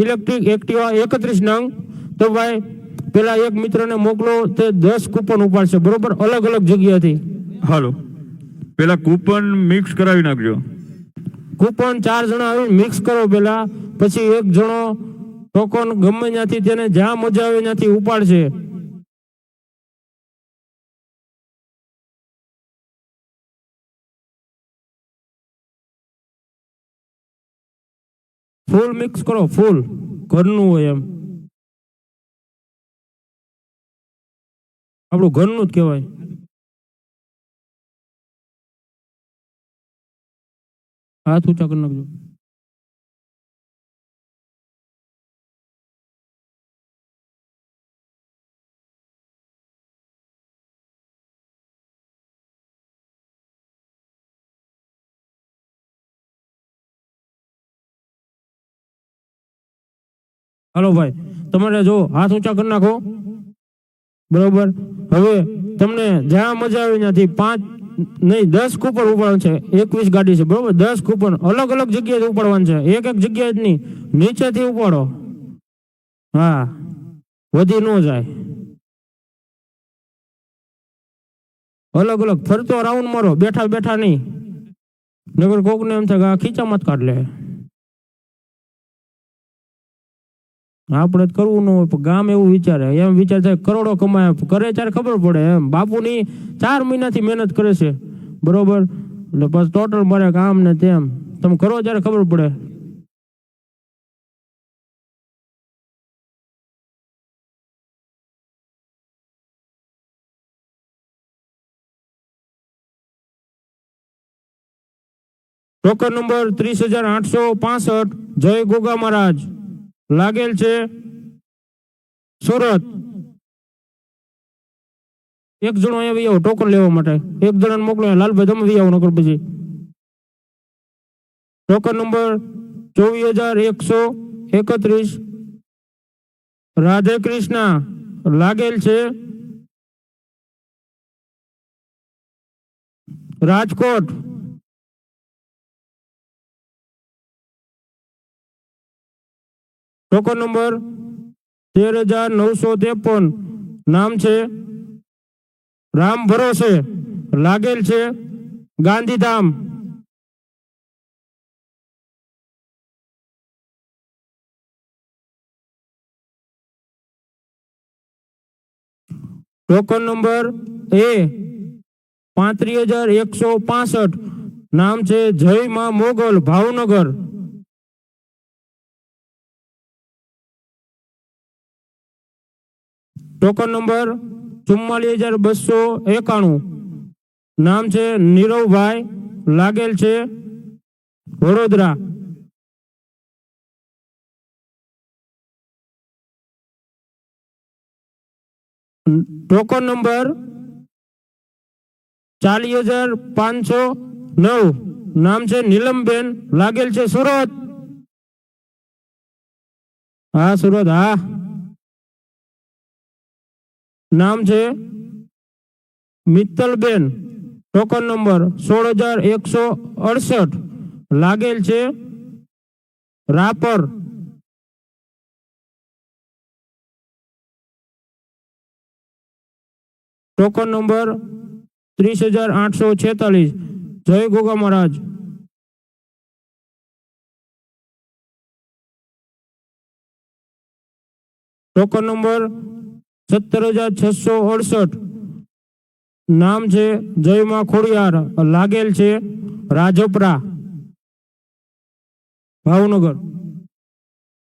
ઇલેક્ટ્રિક એક્ટિવા 31 નંગ. તો ભાઈ પેલા એક મિત્રને મોકલો, તે 10 કૂપન ઉપાડશે. બરોબર, અલગ અલગ જગ્યાથી. હાલો, પેલા કૂપન મિક્સ કરાવી નાખજો. કૂપન 4 જણા આવીને મિક્સ કરો પેલા, પછી એક જણો ટોકન ગમે ત્યાંથી તેને જ્યાં મજા આવે ત્યાંથી ઉપાડશે. ફૂલ મિક્સ કરો, ફૂલ ઘરનું હોય એમ. આપણું ઘરનું જ કહેવાય. હાથ ઊંચા કરી નાખજો. હાલો ભાઈ, તમારે જો હાથ ઊંચા કરી નાખો. બરોબર. હવે તમને જ્યાં મજા આવી ત્યાંથી 5 નહીં 10 કૂપન ઉપાડવાનું છે. 21 ગાડી છે, બરોબર. 10 કૂપન અલગ અલગ જગ્યાએ ઉપાડવાનું છે. એક એક જગ્યાએ જ નહીં, નીચેથી ઉપાડો. હા, વધી ન જાય. અલગ અલગ ફરતો રાઉન્ડ મારો, બેઠા બેઠા નહીં. નગર કોકને એમ થાય કે આ ખીચામાં જ કાઢ લે. આપણે કરવું ન હોય, ગામ એવું વિચારે. એમ વિચાર થાય કરોડો કમાય, કરે ત્યારે ખબર પડે. એમ બાપુની 4 મહિનાથી મહેનત કરે છે, બરોબર. એટલે બસ ટોટલ મારે કામ ને તેમ તમે કરો ત્યારે ખબર પડે. ટોકન નંબર 30,865 જય ગોગા મહારાજ લાગેલ છે સુરત. એક જણો અહીંયા આવો ટોકન લેવા માટે. એક જણાને મોકલો. લાલભાઈ તમે વી આવો નકર પછી. ટોકન નંબર 24,131 રાધે કૃષ્ણ લાગેલ છે રાજકોટ. ટોકન નંબર 13,953 નામ છે રામ ભરોસે લાગેલ છે ગાંધીધામ. ટોકન નંબર 35,165 નામ છે જય માં મોગલ ભાવનગર. ટોકન નંબર 44,291 નામ છે નીરવભાઈ લાગેલ છે વડોદરા. ટોકન નંબર 40,509 નામ છે નીલમબેન લાગેલ છે સુરત. હા સુરત. હા, નામ છે મિત્તલબેન. ટોકન નંબર 16,168 લાગેલ છે રાપર. ટોકન નંબર 30,846 જય ગોગા મહારાજ. ટોકન નંબર 17,668 નામ છે જય માં ખોડિયાર લાગેલ છે રાજપરા ભાવનગર.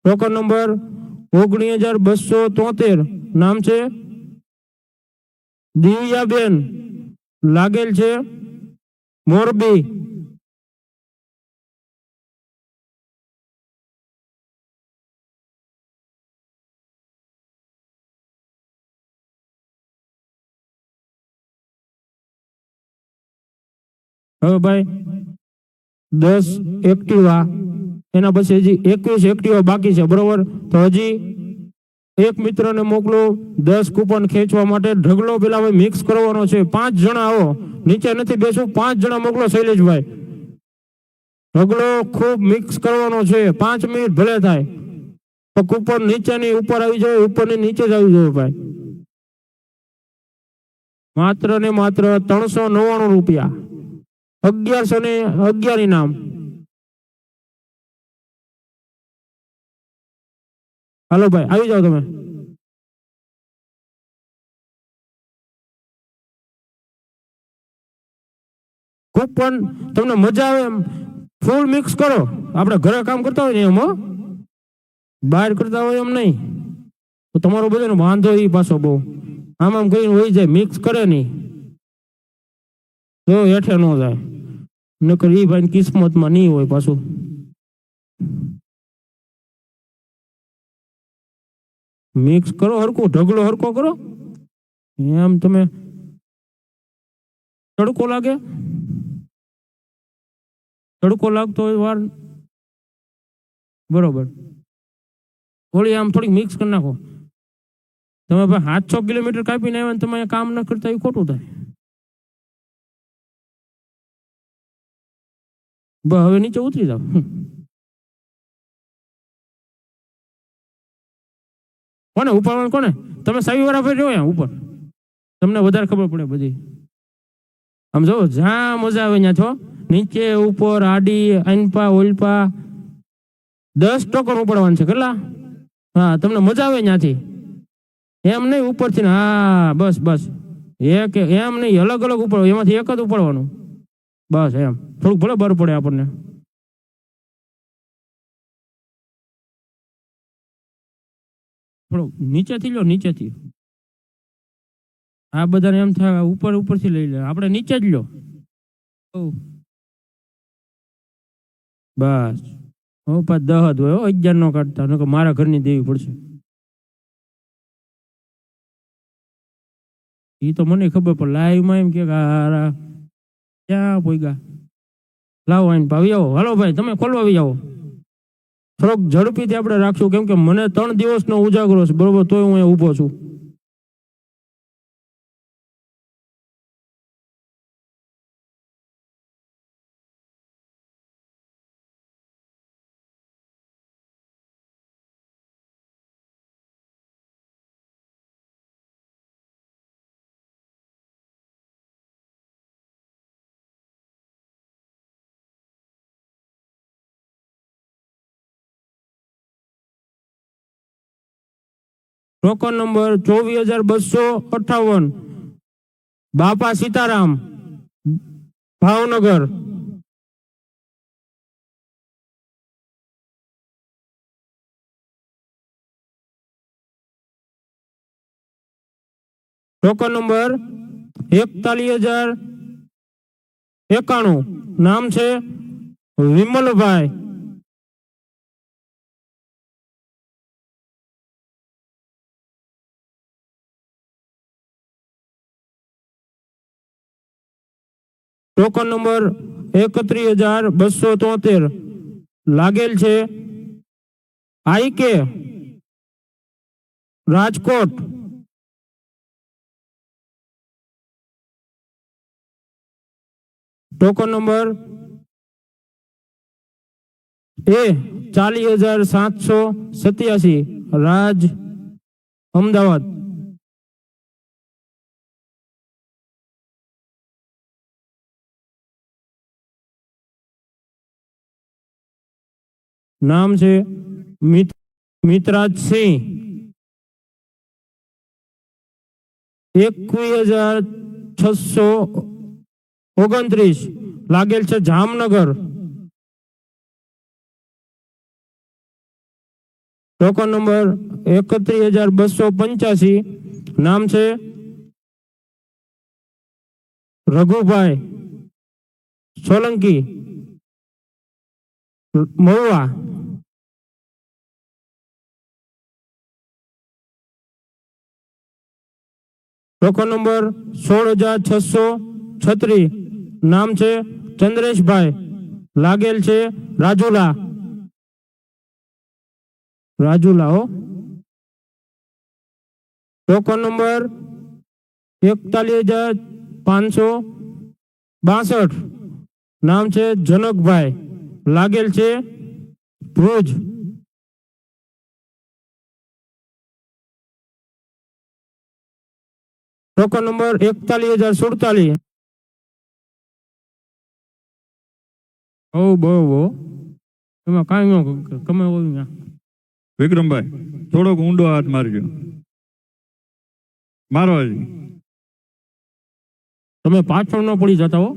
ટોકન નંબર 19,273 નામ છે દિવ્યાબેન લાગેલ છે મોરબી. હવે ભાઈ 10 એક્ટિવા, એના પછી હજી 21 એક્ટિવા બાકી છે, બરોબર. તો હજી એક મિત્રને મોકલો 10 કૂપન ખેંચવા માટે. ઢગલો પેલા ભાઈ મિક્સ કરવાનો છે. 5 જણા આવો, નીચે નથી બેસવું. 5 જણા મોકલો શૈલેષભાઈ. ઢગલો ખૂબ મિક્સ કરવાનો છે. 5 મિનિટ ભલે થાય તો કૂપન નીચેની ઉપર આવી જાય, ઉપરની નીચે જ આવી જાય ભાઈ. માત્ર ને માત્ર 399 રૂપિયા. 1111 ઇનામ. હાલો ભાઈ, આવી જાઓ તમે. કૂપન તમને મજા આવે એમ ફૂલ મિક્સ કરો. આપણે ઘરે કામ કરતા હોય ને એમ, બહાર કરતા હોય એમ નહીં. તો તમારો બધાનો વાંધો એ પાછો બહુ આમ આમ કરીને વહી જાય, મિક્સ કરે નહીં તો હેઠે ન જાય, નકર એ ભાઈ કિસ્મતમાં નહીં હોય પાછું. મિક્સ કરો હરખું, ઢગલો હરખો કરો. એમ તમે તડકો લાગે, તડકો લાગતો હોય વાર બરોબર, થોડી આમ થોડીક મિક્સ કરી નાખો. તમે ભાઈ 7-6 કિલોમીટર કાપીને આવ્યા ને તમે અહીંયા કામ ન કરતા, એ ખોટું થાય. હવે નીચે ઉતરી જાવ. કોને ઉપાડવાનું, કોને? તમે સાવી વાળા ભાઈ જોયા ઉપર, તમને વધારે ખબર પડે બધી. આમ જો જ્યાં મજા આવે ત્યાં છો, નીચે ઉપર આડી આઈનપા ઓલપા 10 ટોકન ઉપાડવાનું છે. કેટલા? હા, તમને મજા આવે ત્યાંથી. એમ નહીં ઉપરથી, હા બસ બસ, એક એમ નહીં, અલગ અલગ ઉપાડો, એમાંથી એક જ ઉપાડવાનું બસ. એમ થોડુંક ભલે બર પડે આપણને. થોડુંક નીચેથી લો, નીચેથી. આ બધાને એમ થાય ઉપર ઉપરથી લઈ લે, આપણે નીચે જ લો. બસ. હો પાછ 10 જ હોય, 11 નો કાઢતા, નકર મારા ઘરની દેવી પડશે. એ તો મને ખબર પણ લાઈવમાં એમ કે ક્યાં પોઈગા, લાવો આઈને પાવી આવો. હાલો ભાઈ, તમે ખોલવા આવી જાઓ. થોડોક ઝડપીથી આપણે રાખશું, કેમ કે મને 3 દિવસનો ઉજાગરો છે બરોબર, તોય હું અહીંયા ઊભો છું. ટોકન નંબર 24,258, બાપા સીતારામ, ભાવનગર. ટોકન નંબર 41,091, નામ છે વિમલભાઈ. ટોકન નંબર 31,273, લાગેલ છે આઈકે, રાજકોટ. ટોકન નંબર 40,787, રાજ, અમદાવાદ. નામ છે મિતરાજસિંહ. 21,629, લાગેલ છે જામનગર. ટોકન નંબર 31,285, નામ છે રઘુભાઈ સોલંકી, મહુવા. ટોકન નંબર 16,636, નામ છે ચંદ્રેશભાઈ, લાગેલ છે રાજુલા. હો. ટોકન નંબર 41,562, નામ છે જનકભાઈ, લાગેલ છે ભુજ. ટોકન નંબર 41,047, બહુ એમાં કાંઈ ન કમે હોય. વિક્રમભાઈ, થોડોક ઊંડો હાથ મારજો. મારો હજી. તમે પાછળ ન પડી જતા હો,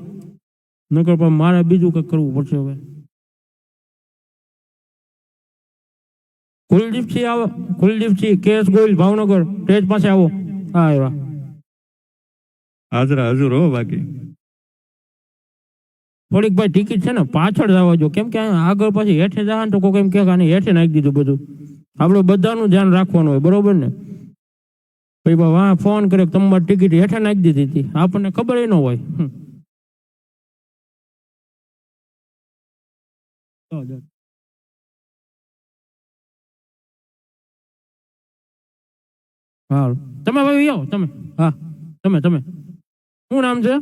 નકર પણ મારે બીજું કંઈક કરવું પડશે હવે. કુલદીપસિંહ આવો, કુલદીપસિંહ, કેસ ગોયલ, ભાવનગર, સ્ટેજ પાસે આવો. હા એવા હાજરા હજુર હો બાકી. થોડીક ભાઈ ટિકિટ છે ને પાછળ જવા જો, કેમ કે અહીંયા આગળ પછી હેઠે જવા ને તો કોઈ એમ કે આને હેઠે નાખી દીધું બધું. આપણે બધાનું ધ્યાન રાખવાનું હોય, બરોબર ને? પછી વાહ ફોન કરે તમારી ટિકિટ હેઠે નાખી દીધી હતી, આપણને ખબર ન હોય. હા તમે ભાઈ આવો તમે. હા તમે તમે શું નામ છે?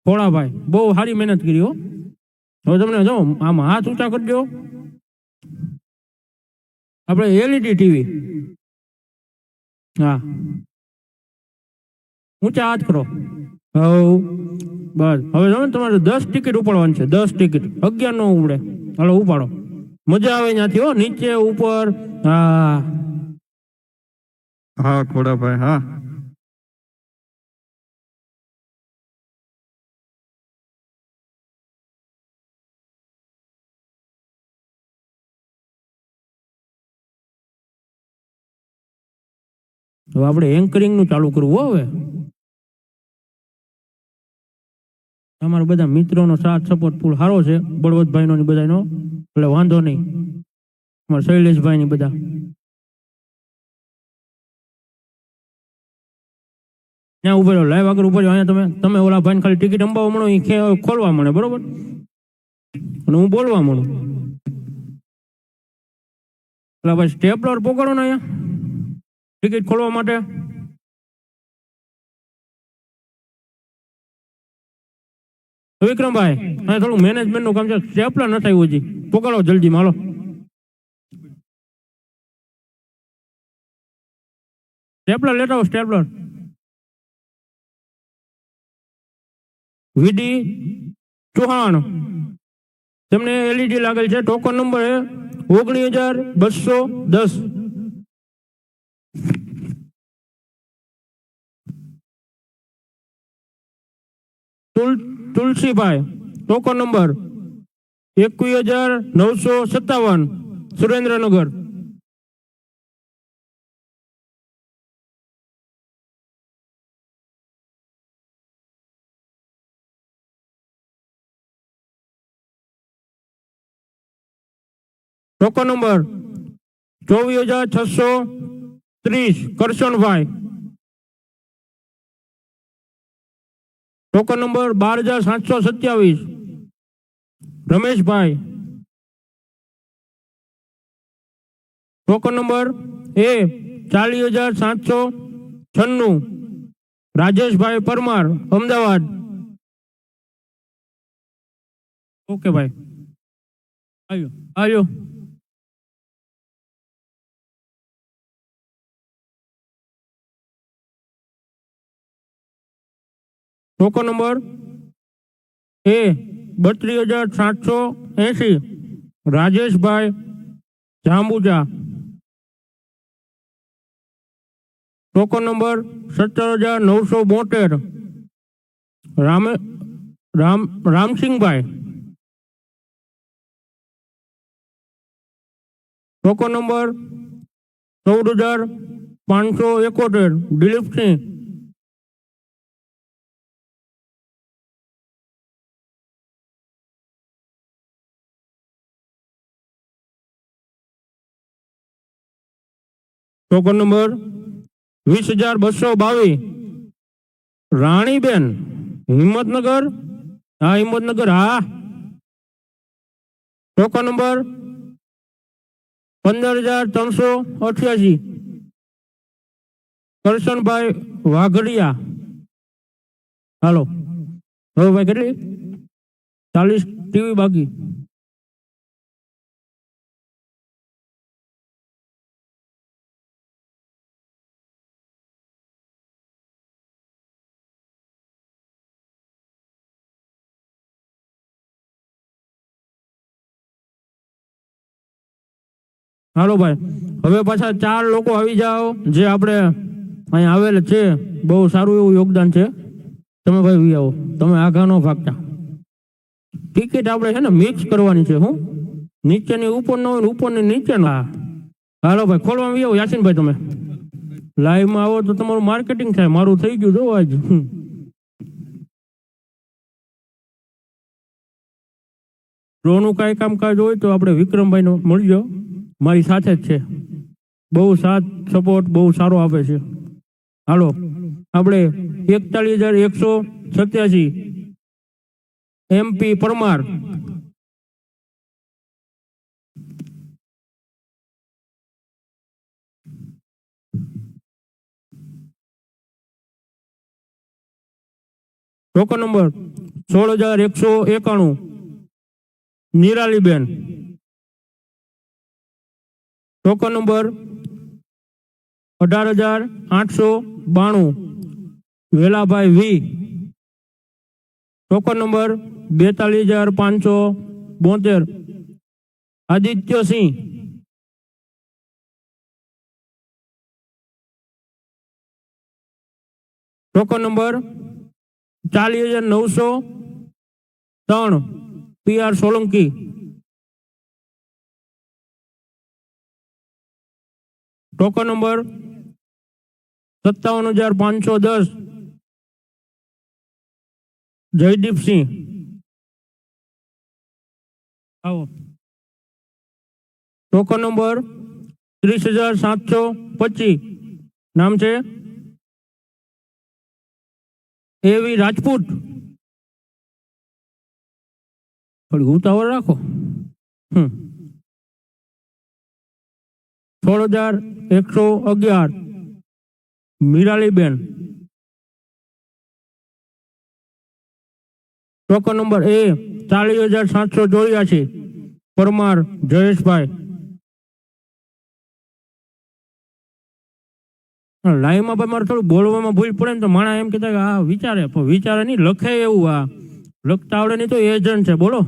ભોળાભાઈ, બહુ સારી મહેનત કરી હો. હવે તમને જો આમ હાથ ઊંચા કરી દો. આપણે એલઈડી ટીવી. હા ઊંચા હાથ કરો. બસ હવે જો તમારે 10 ટિકિટ ઉપાડવાની છે. 10 ટિકિટ, 11 નો ઉપડે. હાલો ઉપાડો, મજા આવે ત્યાંથી હો, નીચે ઉપર. હા હા ખોડાભાઈ હા. હવે આપણે એન્કરિંગ નું ચાલુ કરવું હવે. અમારા બધા મિત્રોનો સાથ સપોર્ટ ફૂલ સારો છે, બળવંતભાઈ નો બધાનો, એટલે વાંધો નહીં. અમારા શૈલેષભાઈ ની બધા ત્યાં ઉભો રહ્યો, લાઈવ આગળ ઉભો રહ્યો. અહીંયા તમે ઓલા ભાઈ ખાલી ટિકિટ અંબાવવા મળો, એ ખોલવા મળે, બરોબર? અને હું બોલવા મળું. એટલે ભાઈ સ્ટેપલર પકડો ને અહીંયા ટિકિટ ખોલવા માટે. વિક્રમભાઈ અહીંયા થોડું મેનેજમેન્ટ નું કામ છે, સ્ટેપલર નથી આવ્યું હજી, પકડો જલ્દી માલો. સ્ટેપલર લેતા આવો, સ્ટેપલર. વીડી ચૌહાણ, તેમને એલઈડી લાગેલ છે. Token number 19,210. Tulsibhai, token number 21,957, Surendranagar. Token number 24,630, Karshanbhai. Token number 12,727, Rameshbhai. Token number 40,796, Rajeshbhai Parmar, Ahmedabad. Okay ભાઈ, આવ્યો આવ્યો. Token number 32,780, Rajeshbhai Jambuja. Token number 17,972, Ramsinhbhai. Token number 14,571, Dilipsinh. Token number 20,222, Raniben, Himmatnagar. હા હિંમતનગર, હા. Token number 15,388, Karshanbhai Vaghadiya. હાલો હવે ભાઈ કેટલી? 40 ટીવી બાકી. હાલો ભાઈ, હવે પાછા 4 લોકો આવી જાઓ જે આપણે અહીંયા આવેલ છે. બહુ સારું એવું યોગદાન છે. તમે ભાઈ વી આવો, તમે આઘા નો ભાગતા. ટિકિટ આપણે છે ને મિક્સ કરવાની છે. હું નીચેની ઉપર નો હોય ને ઉપરની નીચે નો. હા હાલો ભાઈ ખોલવા આવો યાસીનભાઈ, તમે લાઈવમાં આવો તો તમારું માર્કેટિંગ થાય. મારું થઈ ગયું જો આજ. ડ્રોનું કાંઈ કામકાજ હોય તો આપણે વિક્રમભાઈને મળજો, મારી સાથે જ છે. બહુ સાથ સપોર્ટ બહુ સારો આપે છે. હાલો આપણે 41,187 MP Parmar. Token number 16,191 Niraliben. Token number 18,892 Velabhai V. Token number 42,572 Adityasinh. Token number 40,903 PR Solanki. Token number 57,510 Jaydeepsinh. આવો. ટોકન નંબર 30,725 નામ છે એવી રાજપૂત. થોડી ઉતાવળ રાખો. 16,111 મીરાલીબેન. Token number 40,784 Parmar Jayeshbhai. લાઈવમાં ભાઈ મારે થોડું બોલવામાં ભૂલ પડે ને તો માણસ એમ કહેતા કે આ વિચારે, પણ વિચારે નહીં, લખે એવું. આ લખતા આવડે નહીં તો એજન્ટ છે. બોલો.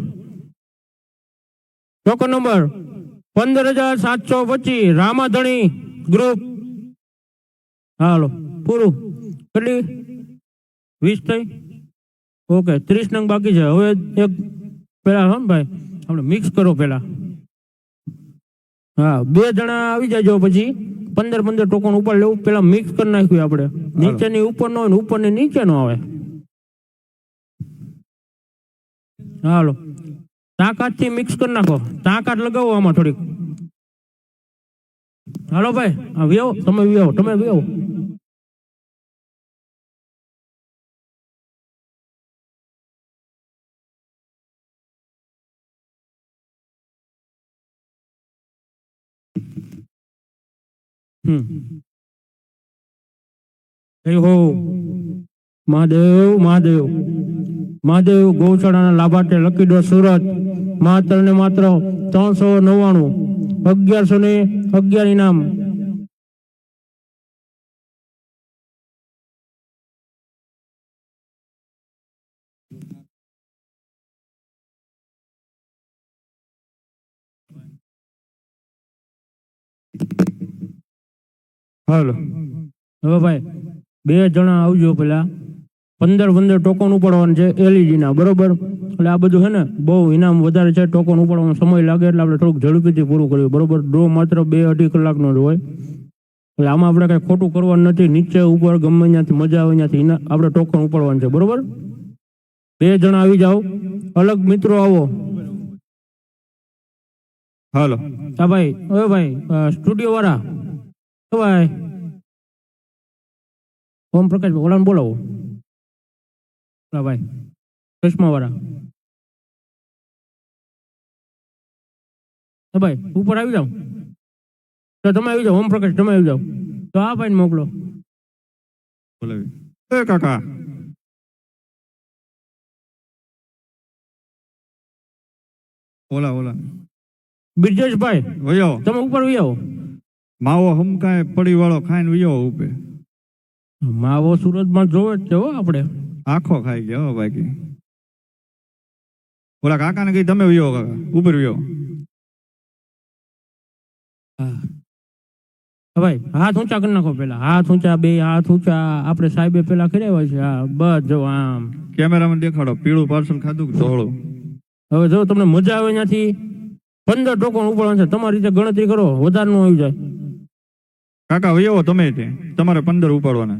Token number 15,725 Ramadhani group. હાલો પૂરું. કેટલી 20 થઈ? ઓકે 30 નંગ બાકી છે. હવે એક પેલા હમ ભાઈ આપણે મિક્સ કરો પેલા. હા 2 જણા આવી જાજો, પછી 15 ટોકન ઉપર લેવું. પેલા મિક્સ કરી નાખ્યું આપણે. નીચેની ઉપર નો હોય ને ઉપરની નીચે નો આવે. હાલો તાકાત થી મિક્સ કરી નાખો. તાકાત લગાવો આમાં થોડીક. હાલો ભાઈ આવ્યો, તમે આવ્યો, તમે આવ્યો. જય હો મહાદેવ. મહાદેવ મહાદેવ ગૌશાળાના લાભાર્થે લકી ડોર સુરત માત્ર ને માત્ર 399 1111 ઇનામ. હાલો હવે ભાઈ 2 જણા આવજો. પેલા 15 ટોકન ઉપાડવાનું છે LED ના, બરોબર? એટલે આ બધું છે ને બહુ ઇનામ વધારે છે. ટોકન ઉપાડવાનો સમય લાગે એટલે આપણે થોડુંક ઝડપીથી પૂરું કર્યું, બરોબર? ડ્રો માત્ર 2-2.5 કલાકનો જ હોય. એટલે આમાં આપણે કઈ ખોટું કરવાનું નથી. નીચે ઉપર ગમે ત્યાંથી મજા આવે ત્યાંથી આપણે ટોકન ઉપાડવાનું છે, બરોબર? 2 જણા આવી જાઓ. અલગ મિત્રો આવો. હાલો હા ભાઈ. હવે ભાઈ સ્ટુડિયો વાળા ભાઈ ઓમ પ્રકાશ ઓલાને બોલાવો. ભાઈ ચશ્મા વાળા ભાઈ ઉપર આવી જાઓ. તો તમે આવી જાઓ. ઓમ પ્રકાશ તમે આવી જાઓ. તો આ ભાઈ મોકલો. બોલાવી. એ કાકા ઓલા બ્રિજેશભાઈ વયો તમે ઉપર આવી જાઓ. માવો હમકાય પડી વાળો ખાઈને વયો ઉપે. માવો સુરતમાં જોવે જ છે હો આપણે. આખો ખાઈ ગયો હો બાકી. ઓલા કાકાને કઈ તમે વયો કાકા ઉપર વયો. ભાઈ હાથ ઊંચા કરી નાખો. પેલા હાથ ઊંચા, 2 હાથ ઊંચા. આપણે સાહેબે પેલા કર્યા છે. હા બસ જો આમ કેમેરામાં દેખાડો. પીળું પાર્સલ ખાધું કે ધોળું? હવે જો તમને મજા આવે ત્યાંથી 15 ટોકન ઉપાડવાના છે. તમારી રીતે ગણતરી કરો, વધારે નું આવી જાય. કાકા વયો તમે તે તમારે 15 ઉપાડવાના.